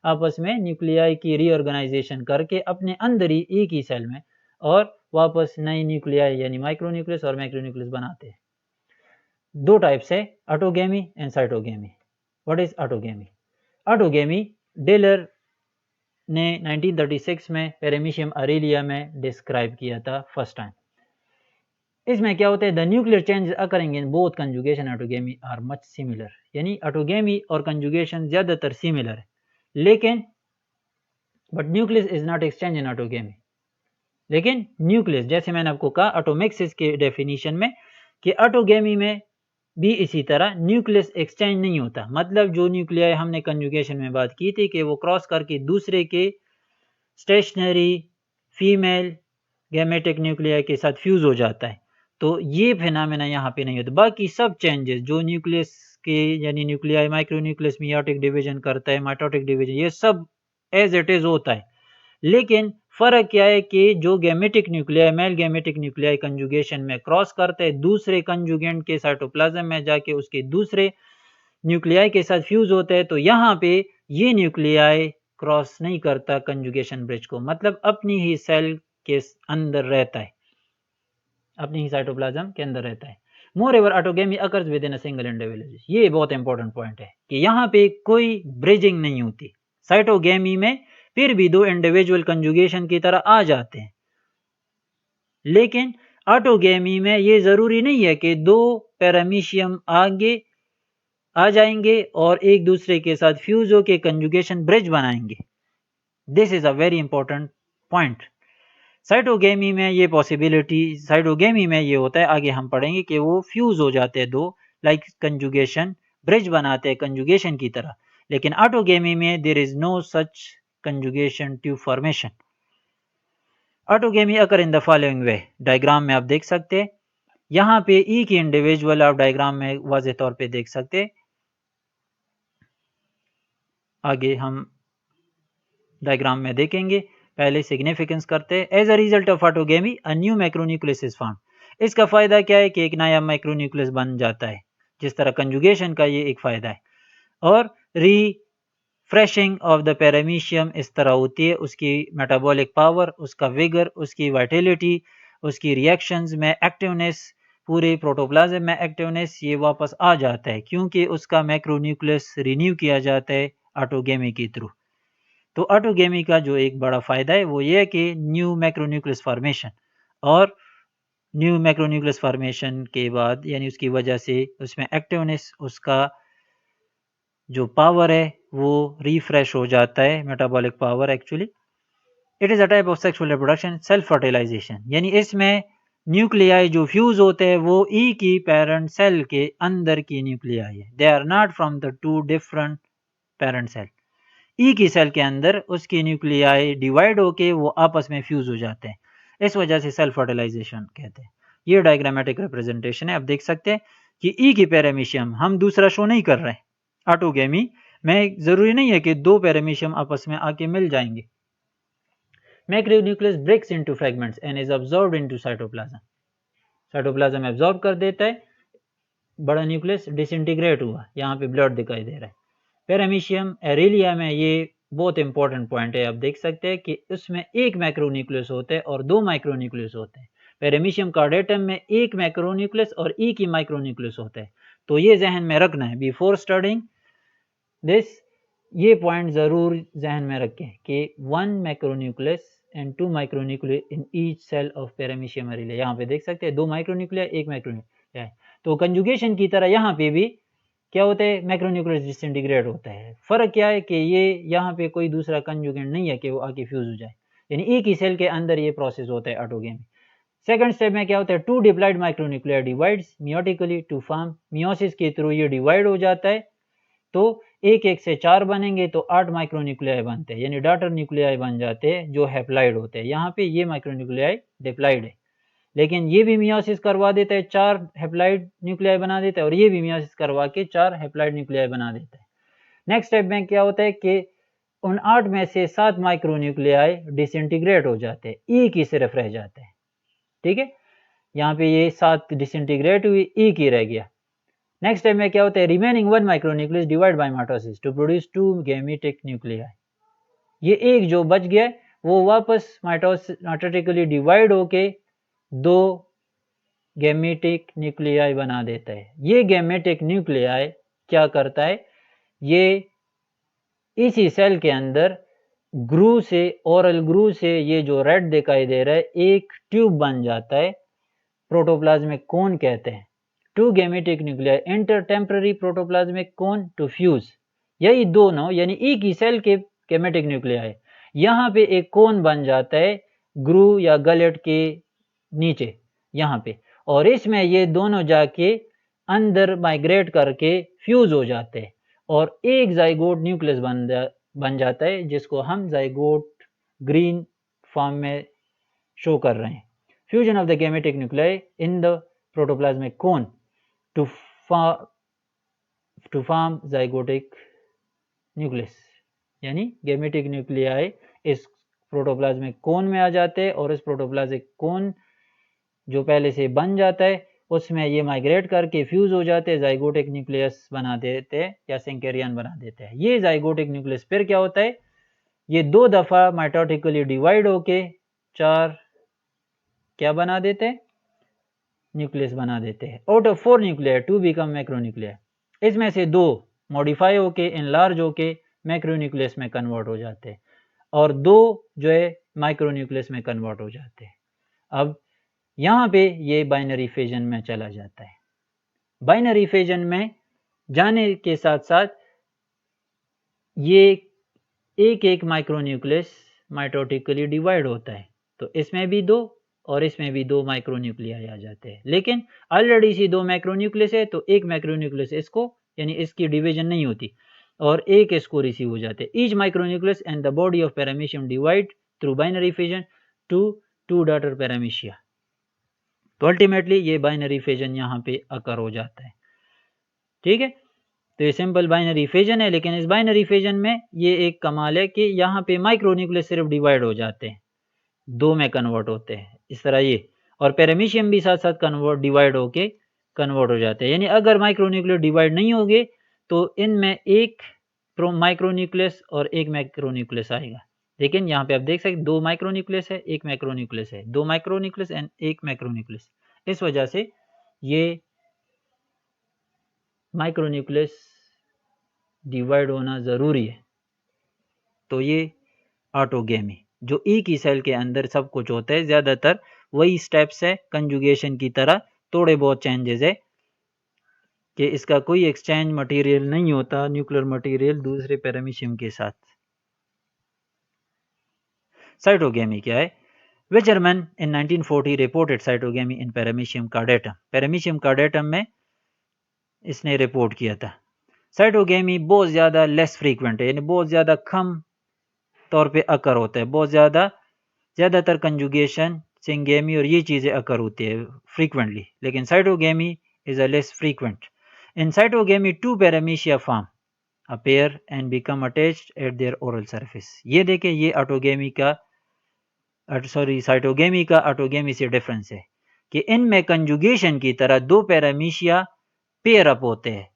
आपस में न्यूक्लियाई की रीऑर्गेनाइजेशन करके अपने अंदर ही एक ही सेल में और वापस नई न्यूक्लियाई यानी माइक्रोन्यूक्लियस और मैक्रोन्यूक्लियस बनाते हैं। दो टाइप्स है, autogamy and cytogamy. What is autogamy? Autogamy Diller ने 1936 में पैरामीशियम अरेलिया में डिस्क्राइब किया था फर्स्ट टाइम। इसमें क्या होता है, the nuclear change occurring in both conjugation autogamy are much similar, यानी ऑटोगेमी और कंजुगेशन ज्यादातर सिमिलर है, लेकिन but nucleus is not exchange in autogamy. लेकिन न्यूक्लियस, जैसे मैंने आपको कहा ऑटोमेक्सिस के डेफिनेशन में कि ऑटोगेमी में भी इसी तरह न्यूक्लियस एक्सचेंज नहीं होता। मतलब जो न्यूक्लियाई हमने कंजुगेशन में बात की थी कि वो क्रॉस करके दूसरे के स्टेशनरी फीमेल गैमेटिक न्यूक्लियाई के साथ फ्यूज हो जाता है, तो ये फिनोमेना यहाँ पे नहीं होता। बाकी सब चेंजेस जो न्यूक्लियस के यानी न्यूक्लियाई माइक्रोन्यूक्लियस मियोटिक डिवीजन करता है, माइटोटिक डिवीजन, ये सब एज इट इज होता है। लेकिन फर्क क्या है कि जो gametic nuclei male gametic nuclei conjugation में क्रॉस करते हैं दूसरे कंजुगेंट के साइटोप्लाज्म में जाके उसके दूसरे न्यूक्लियाई के साथ फ्यूज होते हैं, तो यहाँ पे ये न्यूक्लियाई क्रॉस नहीं करता कंजुगेशन ब्रिज को, मतलब अपनी ही सेल के अंदर रहता है, अपनी ही साइटोप्लाज्म के अंदर रहता है। Moreover autogamy occurs with in a single individual. ये बहुत इंपॉर्टेंट पॉइंट है कि यहाँ पे कोई ब्रिजिंग नहीं होती। साइटोगेमी में फिर भी दो इंडिविजुअल कंजुगेशन की तरह आ जाते हैं, लेकिन ऑटोगेमी में ये जरूरी नहीं है कि दो पैरामीशियम आगे आ जाएंगे और एक दूसरे के साथ फ्यूज होकर कंजुगेशन ब्रिज बनाएंगे। This is a very important point. Cytogamy में ये पॉसिबिलिटी, साइटोगेमी में ये होता है, आगे हम पढ़ेंगे कि वो फ्यूज हो जाते हैं दो, लाइक कंजुगेशन ब्रिज बनाते हैं कंजुगेशन की तरह। लेकिन ऑटोगेमी में there is no such conjugation tube formation. Autogamy occur in the following way. Diagram में आप देख सकते हैं, यहाँ पे ई की इंडिविजुअल आप डायग्राम में वाज़ेह तौर पे देख सकते हैं। आगे हम डायग्राम में देखेंगे, पहले सिग्निफिकेंस करते हैं। As a result of autogamy a new macronucleus is found. इसका फायदा क्या है कि एक नया मैक्रोन्यूक्लियस बन जाता है, जिस तरह कंजुगेशन का ये एक फायदा है। और रिफ्रेशिंग ऑफ द पैरामीशियम इस तरह होती है, उसकी मेटाबॉलिक पावर, उसका विगर, उसकी वाइटलिटी, उसकी रिएक्शंस में एक्टिवनेस, पूरे प्रोटोप्लाज्म में एक्टिवनेस, ये वापस आ जाता है क्योंकि उसका मैक्रोन्यूक्लियस रिन्यू किया जाता है ऑटोगेमी के थ्रू। तो ऑटोगेमी का जो एक बड़ा फायदा है वो ये है कि न्यू मैक्रोन्यूक्लियस फॉर्मेशन, और न्यू मैक्रोन्यूक्लियस फॉर्मेशन के बाद यानी उसकी वजह से उसमें एक्टिवनेस, उसका जो पावर है वो रिफ्रेश हो जाता है, metabolic power actually. It is a type of sexual reproduction, self fertilisation, यानी इसमें न्यूक्लियाई जो फ्यूज होते हैं वो ई की पेरेंट सेल के अंदर की न्यूक्लियाई है, they are not from the two different parent cell. ई की सेल के अंदर उसकी न्यूक्लियाई डिवाइड होके वो आपस में फ्यूज हो जाते हैं, इस वजह से सेल्फ फर्टिलाइजेशन कहते हैं। ये डायग्रामेटिक रिप्रेजेंटेशन है। आप देख सकते हैं कि ई की पैरामीशियम, हम दूसरा शो नहीं कर रहे हैं, ऑटोगेमी में जरूरी नहीं है कि दो पैरामीशियम आपस में आके मिल जाएंगे। Macronucleus breaks into fragments and is absorbed into cytoplasm. Cytoplasm absorb कर देता है, बड़ा न्यूक्लियस डिसइंटीग्रेट हुआ, यहाँ पे ब्लड दिखाई दे रहा है। पैरामीशियम एरेलिया में ये बहुत इंपॉर्टेंट पॉइंट है, आप देख सकते हैं कि उसमें एक मैक्रोन्यूक्लियस होता है और दो माइक्रोन्यूक्लियस होते हैं। पैरामीशियम कार्डेटम में एक मैक्रोन्यूक्लियस और एक ही माइक्रोन्यूक्लियस होता है। तो ये जहन में रखना है बिफोर स्टडिंग दिस, ये पॉइंट जरूर जहन में रखें कि one macronucleus and two micronucleus in each cell of paramecium aurelia. यहाँ पे देख सकते हैं दो मैक्रोन्यूक्लिया, एक मैक्रोन्यूक्लिया। तो कंजुगेशन की तरह यहाँ पे भी क्या होता है, मैक्रोन्यूक्लियस डिसइंटीग्रेट होता है। फर्क क्या है कि ये यहाँ पे कोई दूसरा कंजुगेंट नहीं है कि वो आके फ्यूज हो जाए, यानी एक ही सेल के अंदर ये प्रोसेस होता है ऑटोगेमी। सेकंड स्टेप में क्या होता है, two diploid micronuclei divides meiotically to form, meiosis के थ्रू ये डिवाइड हो जाता है, तो एक एक से 4 बनेंगे तो 8 माइक्रोन्यूक्लियाई बनते हैं, यानी डॉटर न्यूक्लियाई बन जाते हैं जो हैप्लाइड होते हैं। यहाँ पे ये माइक्रोन्यूक्लियाई डिप्लॉइड है, लेकिन ये भी मियोसिस करवा देता है, 4 हैप्लॉइड न्यूक्लियाई बना देता है, और ये भी मियोसिस करवा के 4 हैप्लॉइड न्यूक्लियाई बना देता है। नेक्स्ट स्टेप में क्या होता है कि उन 8 में से 7 माइक्रोन्यूक्लियाई डिसइंटीग्रेट हो जाते हैं, ई की सिर्फ रह जाते हैं। ठीक है, यहाँ पे ये 7 डिसइंटीग्रेट हुई, ई की रह गया। नेक्स्ट स्टेप में क्या होता है, remaining 1 micronucleus divide by mitosis to produce 2 gametic nuclei. ये एक जो बच गया वो वापस माइटोटिकली डिवाइड होके 2 गैमेटिक न्यूक्लियाई बना देता है। ये गैमेटिक न्यूक्लियाई क्या करता है, ये इसी सेल के अंदर ग्रू से, ओरल ग्रू से, ये जो रेड दिखाई दे रहा है, एक ट्यूब बन जाता है, प्रोटोप्लाज्मिक कोन कहते हैं। 2 gametic nuclei enter temporary protoplasmic cone to fuse. यही दोनों यानी एक ही सेल के गैमेटिक न्यूक्लियाई, यहाँ पे एक कोन बन जाता है ग्रू या गलेट के नीचे यहाँ पे, और इसमें ये दोनों जाके अंदर माइग्रेट करके फ्यूज हो जाते हैं और एक जाइगोट न्यूक्लियस बन जाता है, जिसको हम जाइगोट ग्रीन फॉर्म में शो कर रहे हैं। Fusion of the gametic nuclei in the protoplasmic cone to form zygotic nucleus, यानी गैमेटिक न्यूक्लियाई इस प्रोटोप्लाज्मिक कोन में आ जाते हैं और इस प्रोटोप्लाज्मिक कोन जो पहले से बन जाता है उसमें ये माइग्रेट करके फ्यूज हो जाते हैं, जाइगोटिक न्यूक्लियस बना देते हैं या सिंकेरियन बना देते हैं। ये जाइगोटिक न्यूक्लियस फिर क्या होता है, ये 2 दफा माइटोटिकली डिवाइड होके 4 क्या बना देते हैं, न्यूक्लियस बना देते हैं। Out of 4 nuclear 2 become macronuclear. इसमें से 2 मॉडिफाई होके इनलार्ज होके मैक्रोन्यूक्लियस में कन्वर्ट हो जाते हैं और 2 जो है माइक्रोन्यूक्लियस में कन्वर्ट हो जाते हैं। अब यहाँ पे ये बाइनरी फिजन में चला जाता है। बाइनरी फिजन में जाने के साथ साथ ये एक एक माइक्रोन्यूक्लियस माइटोटिकली डिवाइड होता है, तो इसमें भी 2 और इसमें भी 2 माइक्रोन्यूक्लियाई आ जाते हैं। लेकिन ऑलरेडी इसी 2 माइक्रोन्यूक्लियस है तो एक माइक्रोन्यूक्लियस इसको यानी इसकी डिवीजन नहीं होती और एक इसको रिसीव हो जाते हैं। Each micronucleus and the body of paramecium divide through binary fission to 2 daughter paramecia. तो अल्टीमेटली ये बाइनरी फिजन यहाँ पे अकर हो जाता है। ठीक है, तो ये सिंपल बाइनरी फिजन है, लेकिन इस बाइनरी फिजन में ये एक कमाल है कि यहाँ पे माइक्रोन्यूक्लियस सिर्फ डिवाइड हो जाते हैं, 2 में कन्वर्ट होते हैं इस तरह ये, और पैरामीशियम भी साथ साथ डिवाइड होके कन्वर्ट हो जाते हैं। यानी अगर माइक्रोन्यूक्लियस डिवाइड नहीं होंगे तो इनमें एक माइक्रोन्यूक्लियस और एक मैक्रोन्यूक्लियस आएगा। लेकिन यहाँ पे आप देख सकते 2 माइक्रोन्यूक्लियस है, एक मैक्रोन्यूक्लियस है, 2 माइक्रोन्यूक्लियस एंड एक मैक्रोन्यूक्लियस। इस वजह से ये माइक्रोन्यूक्लियस डिवाइड होना ज़रूरी है। तो ये ऑटोगेमी जो एक ही सेल के अंदर सब कुछ होता है, ज़्यादातर वही स्टेप्स है कंजुगेशन की तरह, थोड़े बहुत चेंजेस है कि इसका कोई एक्सचेंज मटेरियल नहीं होता न्यूक्लियर मटेरियल दूसरे पैरामीशियम के साथ। साइटोगेमी क्या है? विचरमैन इन 1940 रिपोर्टेड साइटोगेमी इन पैरामीशियम कार्डेटम। पैरामीशियम कार्डेटम में इसने रिपोर्ट किया था। साइटोगेमी बहुत ज़्यादा लेस फ्रीक्वेंट है, यानी बहुत ज़्यादा कम तौर पे अकर होता है, बहुत ज़्यादातर कंजुगेशन सिंगेमी और ये चीज़ें अकर होती है फ्रीक्वेंटली, लेकिन cytogamy is a less frequent. In cytogamy 2 paramecia form appear and become attached at their oral surface। ये देखें, ये ऑटोगेमी का साइटोगेमी का ऑटोगेमी से डिफरेंस है कि इनमें कंजुगेशन की तरह 2 पैरामीशिया पेयर अप होते हैं,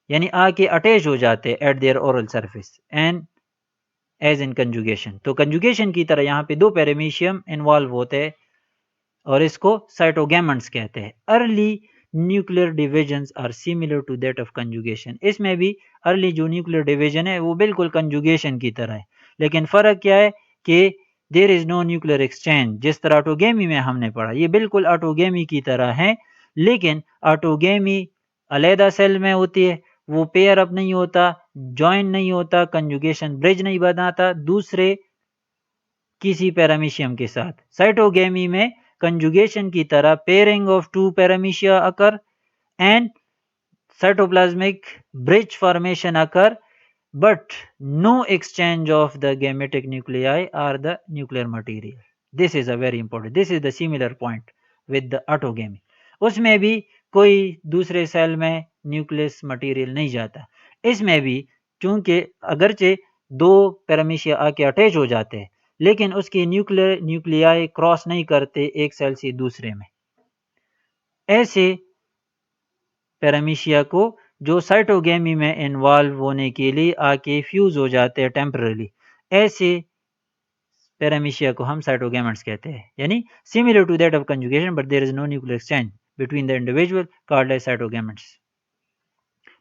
यानी आके अटैच हो जाते हैं at their oral surface and as in conjugation. तो कंजुगेशन की तरह यहाँ पे 2 पैरामीशियम इन्वॉल्व होते हैं और इसको साइटोगेमेंट्स कहते हैं। Early nuclear divisions are similar to that of conjugation. इसमें भी अर्ली जो न्यूक्लियर डिवीजन है वो बिल्कुल कंजुगेशन की तरह है, लेकिन फ़र्क क्या है कि there is no nuclear exchange. जिस तरह ऑटोगेमी में हमने पढ़ा ये बिल्कुल ऑटोगेमी की तरह है, लेकिन ऑटोगेमी अलहदा सेल में होती है, वो पेयर अप नहीं होता, जॉइन नहीं होता, कंजुगेशन ब्रिज नहीं बनाता दूसरे किसी पैरामीशियम के साथ। साइटोगेमी में कंजुगेशन की तरह pairing of 2 पैरामीशिया occur and cytoplasmic bridge formation occur, but no exchange of the gametic nuclei or the nuclear material. This is a very important, this is the similar point with the autogamy. उसमें भी कोई दूसरे cell में nucleus material नहीं जाता। इसमें भी चूंकि अगरचे दो पैरामीशिया आके अटैच हो जाते हैं लेकिन उसकी न्यूक्लियाई क्रॉस नहीं करते एक सेल से दूसरे में। ऐसे पैरामीशिया को जो साइटोगेमी में इन्वॉल्व होने के लिए आके फ्यूज हो जाते हैं टेम्पररी, ऐसे पैरामीशिया को हम साइटोगेमेट्स कहते हैं। यानी similar to that of conjugation but there is no nuclear exchange between the individual called as cytogametes.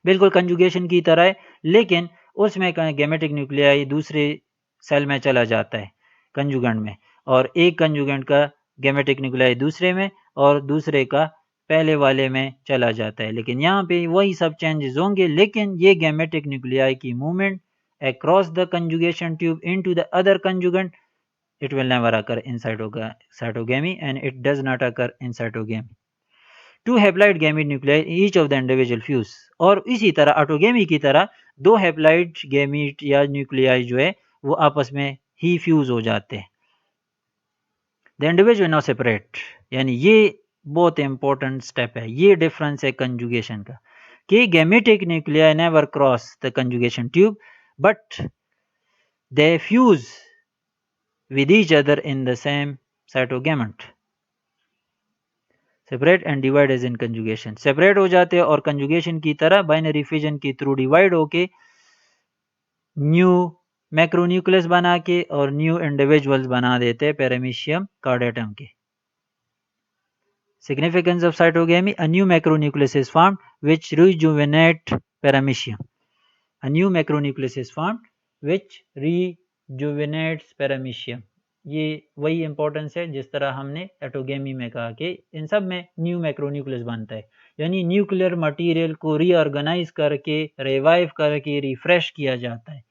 बिल्कुल कंजुगेशन की तरह है लेकिन उसमें गेमेटिक न्यूक्लियाई दूसरे सेल में चला जाता है कंजुगेंट में, और एक कंजुगेंट का गेमेटिक न्यूक्लियाई दूसरे में और दूसरे का पहले वाले में चला जाता है। लेकिन यहाँ पे वही सब चेंजेस होंगे लेकिन ये गेमेटिक न्यूक्लियाई की movement across the conjugation tube into the other conjugant, it will never occur in cytogamy and it does not occur in cytogamy. Two haploid gamete nuclei each of the individual fuse, और इसी तरह autogamy की तरह दो haploid gamete या nuclei जो है वो आपस में ही फ्यूज हो जाते हैं। द इंडिविजुअल नाउ सेपरेट, यानी ये बहुत इंपॉर्टेंट स्टेप है, ये डिफरेंस है कंजुगेशन का कि gametic nuclei never cross the conjugation tube but they fuse with each other in the same cytogamete. Separate and divide as in conjugation, separate हो जाते हैं और कंजुगेशन की तरह बाइनरी फिजन के थ्रू डिवाइड होके न्यू मैक्रोन्यूक्लियस बना के और न्यू इंडिविजुअल्स बना देते हैं पैरामीशियम कार्डेटम के। Significance of cytogamy: a new macronucleus is formed which rejuvenate paramecium. A new macronucleus is formed which rejuvenates paramecium. ये वही इंपॉर्टेंस है जिस तरह हमने एटोगेमी में कहा कि इन सब में न्यू मैक्रोन्यूक्लियस बनता है, यानी न्यूक्लियर मटेरियल को रीऑर्गेनाइज करके रिवाइव करके रिफ्रेश किया जाता है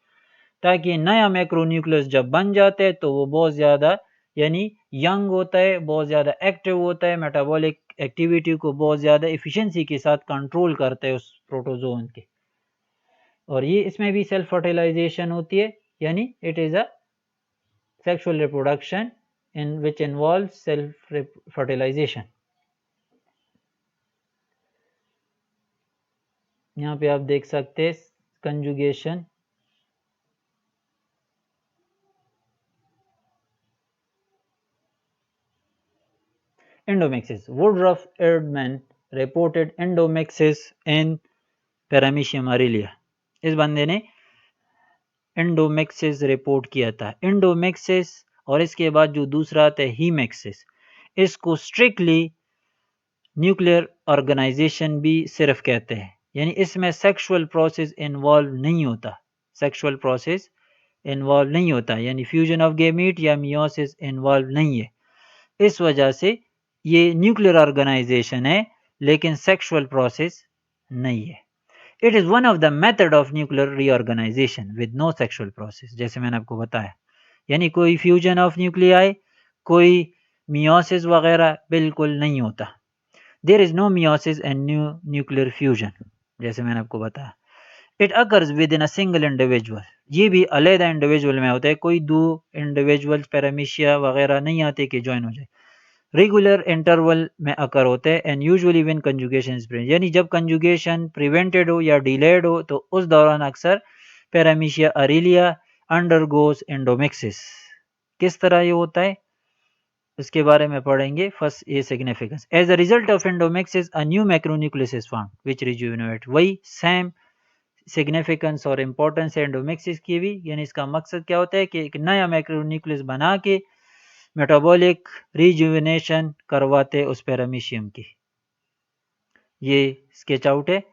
ताकि नया मैक्रोन्यूक्लियस जब बन जाता है तो वो बहुत ज़्यादा यानी यंग होता है, बहुत ज़्यादा एक्टिव होता है, मेटाबॉलिक एक्टिविटी को बहुत ज़्यादा एफिशिएंसी के साथ कंट्रोल करता है उस प्रोटोजोन के, और ये इसमें भी सेल्फ फर्टिलाइजेशन होती है, यानी it is a sexual reproduction in which involves self fertilization. यहाँ पे आप देख सकते हैं conjugation endomyxis. Woodruff Erdmann reported endomyxis in Paramecium aurelia. इस बंदे ने एंडोमेक्सिस रिपोर्ट किया था। एंडोमेक्सिस और इसके बाद जो दूसरा आता है हीमेक्सिस, इसको स्ट्रिक्टली न्यूक्लियर ऑर्गेनाइजेशन भी सिर्फ कहते हैं, यानी इसमें सेक्सुअल प्रोसेस इन्वॉल्व नहीं होता, सेक्सुअल प्रोसेस इन्वॉल्व नहीं होता, यानी फ्यूजन ऑफ गैमीट या मियोसिस इन्वॉल्व नहीं है। इस वजह से ये न्यूक्लियर ऑर्गेनाइजेशन है लेकिन सेक्सुअल प्रोसेस नहीं है। It is one of the method of nuclear reorganisation with no sexual process, जैसे मैंने आपको बताया, यानी कोई फ्यूजन ऑफ न्यूक्लियाई, कोई मियोसिस वगैरह बिल्कुल नहीं होता। There is no meiosis and new nuclear fusion, जैसे मैंने आपको बताया। It occurs with in a single individual, ये भी अलग इंडिविजुअल में होता है, कोई दो इंडिविजुअल पैरामीशिया वगैरह नहीं आते कि ज्वाइन हो जाए, रेगुलर इंटरवल में अकर होते हैं and usually when conjugation is prevented, यानी जब कंजुगेशन प्रिवेंटेड हो या डिलेड हो तो उस दौरान अक्सर पैरामीशिया ऑरेलिया अंडरगोस एंडोमेक्सिस। किस तरह ये होता है इसके बारे में पढ़ेंगे। फर्स्ट ये significance, as a result of endomixis a new macronucleus is formed which rejuvenate, वही सेम सिग्निफिकेंस और इम्पोर्टेंस है एंडोमेक्सिस की भी, यानी इसका मकसद क्या होता है कि एक नया मैक्रोन्यूक्लियस बना के मेटाबॉलिक रिजुविनेशन करवाते उस पैरामीशियम की। ये स्केच आउट है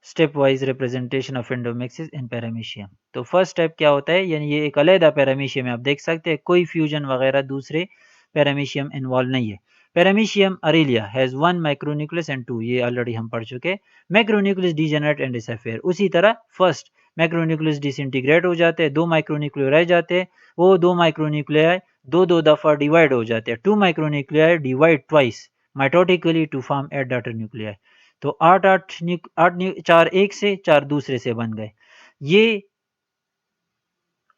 step wise representation of endomixis in paramecium. तो फर्स्ट स्टेप क्या होता है, यानी ये एक अलग पैरामीशियम है, आप देख सकते हैं कोई फ्यूजन वगैरह दूसरे पैरामीशियम इन्वॉल्व नहीं है। Paramecium aurelia has one micronucleus and two, ये ऑलरेडी हम पढ़ चुके। मैक्रोन्यूक्लियस डीजेनरेट एंड डिसअफेयर, उसी तरह फर्स्ट मैक्रोन्यूक्लियस डिसइंटीग्रेट हो जाते हैं, दो माइक्रोन्यूक्लियर रह जाते हैं, वो दो माइक्रोन्यूक्लियर दो दफा डिवाइड हो जाते हैं, two micronuclear divide twice mitotically to form 8 daughter nuclear. तो 8 4 एक से 4 दूसरे से बन गए, ये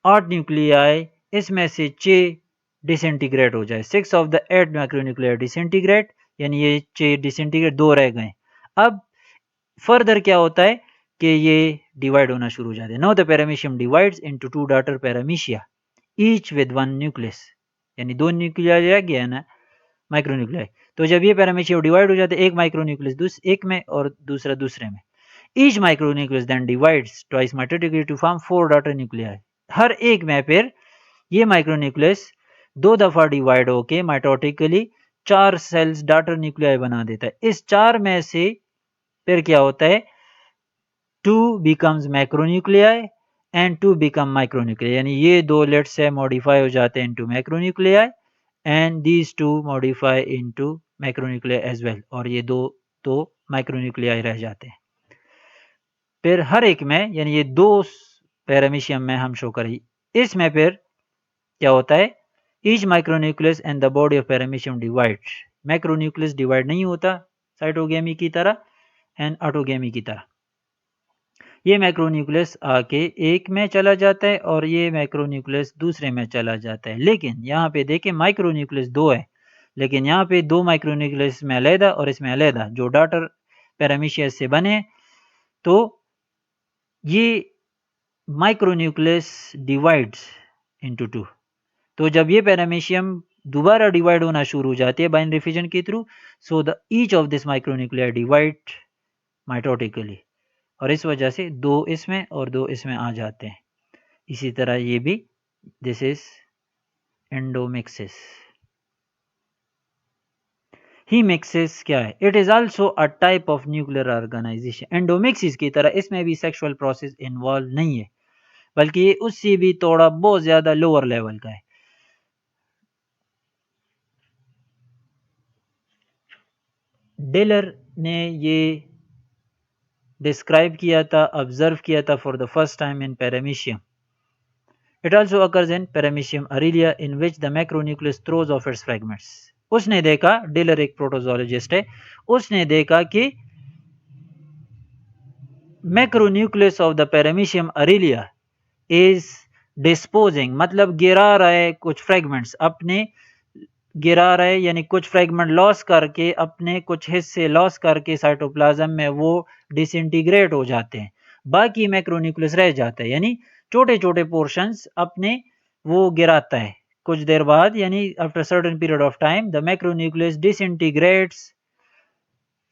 8 न्यूक्लियाई इसमें से 6 डिसइंटीग्रेट हो जाए, 6 ऑफ द 8 माइक्रोन्यूक्लियर डिसइंटीग्रेट, यानी ये डिसइंटीग्रेट 2 रह गए। अब फर्दर क्या होता है कि ये डिवाइड होना शुरू हो जाते हैं। Now the paramecium divides into 2 daughter पैरामीशिया each with 1 nucleus, यानी 2 न्यूक्लियाई रह गया ना माइक्रोन्यूक्लियाई। तो जब ये पैरामीशियम डिवाइड हो जाते हैं, एक माइक्रोन्यूक्लियस एक में और दूसरा दूसरे में, each micronucleus then divides twice mitotically to form 4 daughter nuclei. हर एक में फिर ये माइक्रोन्यूक्लियस 2 दफा डिवाइड होके माइटोटिकली 4 सेल्स डॉटर न्यूक्लियाई बना देता है। इस 4 में से फिर क्या होता है, 2 becomes macronuclei and 2 become micronuclei, यानी ये दो लेट्स से मॉडिफाई हो जाते हैं into macronuclei and these two modify into macronuclei as well, और ये दो तो माइक्रोन्यूक्लियाई रह जाते हैं। फिर हर एक में, यानी ये 2 पैरामीशियम में हम शो करें, इसमें फिर क्या होता है, each micronucleus and the body of paramecium divide. Macronucleus divide नहीं होता साइटोगेमी की तरह एंड ऑटोगेमी की तरह। ये मैक्रोन्यूक्लियस आके एक में चला जाता है और ये मैक्रोन्यूक्लियस दूसरे में चला जाता है। लेकिन यहाँ पे देखें माइक्रोन्यूक्लियस 2 है, लेकिन यहाँ पे 2 माइक्रोन्यूक्लियस में अलहदा और इसमें अलहदा जो डॉटर पैरामीशियस से बने, तो ये माइक्रोन्यूक्लियस डिवाइड्स इनटू 2। तो जब ये पैरामीशियम दोबारा डिवाइड होना शुरू हो जाती है बाइनरी फिजन के through, so the each of this micronuclear divide mitotically, और इस वजह से 2 इसमें और 2 इसमें आ जाते हैं। इसी तरह ये भी, दिस इज एंडोमिक्सिस। हीमिक्सिस क्या है, it is also a type of nuclear organisation. Endomixis की तरह इसमें भी सेक्सुअल प्रोसेस इन्वॉल्व नहीं है, बल्कि ये उससे भी थोड़ा बहुत ज्यादा लोअर लेवल का है। डेलर ने ये डिस्क्राइब किया था, ऑब्जर्व किया था for the first time in paramecium. It also occurs in Paramecium aurelia in which the macronucleus throws off its fragments. उसने देखा, डिलर एक प्रोटोजोलॉजिस्ट है, उसने देखा कि macronucleus of the paramecium aurelia is disposing, मतलब गिरा रहा है कुछ फ्रेगमेंट्स, अपने गिरा रहा है यानी कुछ फ्रेगमेंट लॉस करके, अपने कुछ हिस्से लॉस करके साइटोप्लाज्म में वो डिसइंटीग्रेट हो जाते हैं, बाकी मैक्रोन्यूक्लियस रह जाता है, यानी छोटे छोटे पोर्शंस अपने वो गिराता है। कुछ देर बाद, यानी after certain period of time, the macronucleus डिसइंटीग्रेट्स,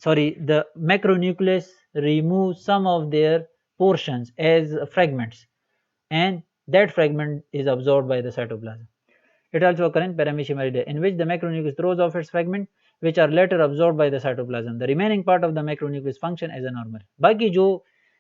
the macronucleus remove some of their portions as fragments, and that fragment is absorbed by the cytoplasm. It also occurs in Paramecium aurelia, in which the macronucleus throws off its fragments, which are later absorbed by the cytoplasm. The remaining part of the macronucleus function as a normal. बाकी जो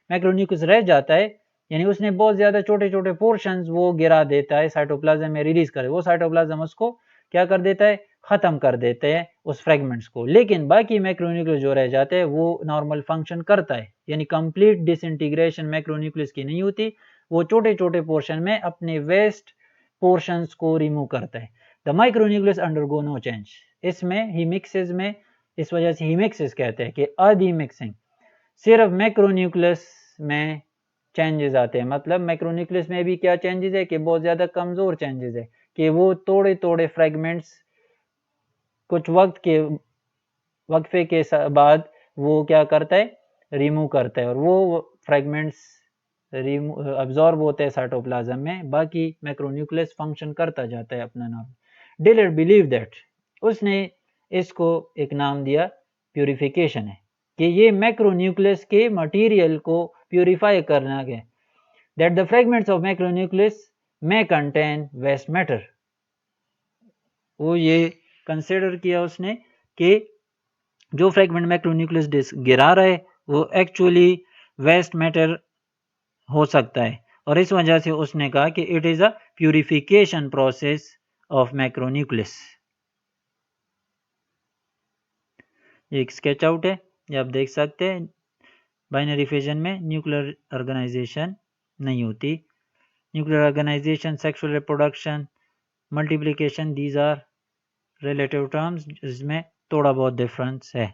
macronucleus रह जाता है, यानी उसने बहुत ज्यादा छोटे छोटे पोर्शंस वो गिरा देता है, साइटोप्लाज्म में रिलीज करे, वो साइटोप्लाज्म उसको क्या कर देता है, खत्म कर देते हैं उस फ्रेगमेंट्स को। लेकिन बाकी मैक्रोन्यूक्लियस जो रह जाते हैं वो नॉर्मल फंक्शन करता है, यानी कंप्लीट डिसइंटीग्रेशन मैक्रोन्यूक्लियस की नहीं होती, वो छोटे छोटे पोर्शन में अपने वेस्ट पोर्शंस को रिमूव करता है। The micronucleus undergo no change. इसमें हीमिक्सिस में, इस वजह से हीमिक्सिस कहते हैं कि अधीमिक्सिंग, सिर्फ मैक्रोन्यूक्लियस में चेंजेस आते हैं। मतलब मैक्रोन्यूक्लियस में भी क्या चेंजेस है कि बहुत ज्यादा कमजोर चेंजेस है कि वो थोड़े थोड़े फ्रेगमेंट्स कुछ वक्फे के बाद वो क्या करता है, रिमूव करता है, और वो फ्रेगमेंट्स अब्जॉर्ब होते हैं साइटोप्लाज्म में, बाकी मैक्रोन्यूक्लियस फंक्शन करता जाता है अपना नाम। डिलर बिलीव दैट, उसने इसको एक नाम दिया प्यूरिफिकेशन है, कि ये मैक्रोन्यूक्लियस के मटेरियल को प्यूरिफाई करना है, that the fragments of macronucleus में कंटेन वेस्ट मैटर। वो ये कंसिडर किया उसने कि जो फ्रेगमेंट मैक्रोन्यूक्लियस गिरा रहा है वो एक्चुअली वेस्ट मैटर हो सकता है, और इस वजह से उसने कहा कि it is a purification process of macronucleus. ये एक स्केच आउट है, ये आप देख सकते हैं। बाइनरी फिजन में न्यूक्लियर ऑर्गेनाइजेशन नहीं होती। Nuclear organisation, sexual reproduction, multiplication, these are relative terms, जिसमें थोड़ा बहुत डिफरेंस है।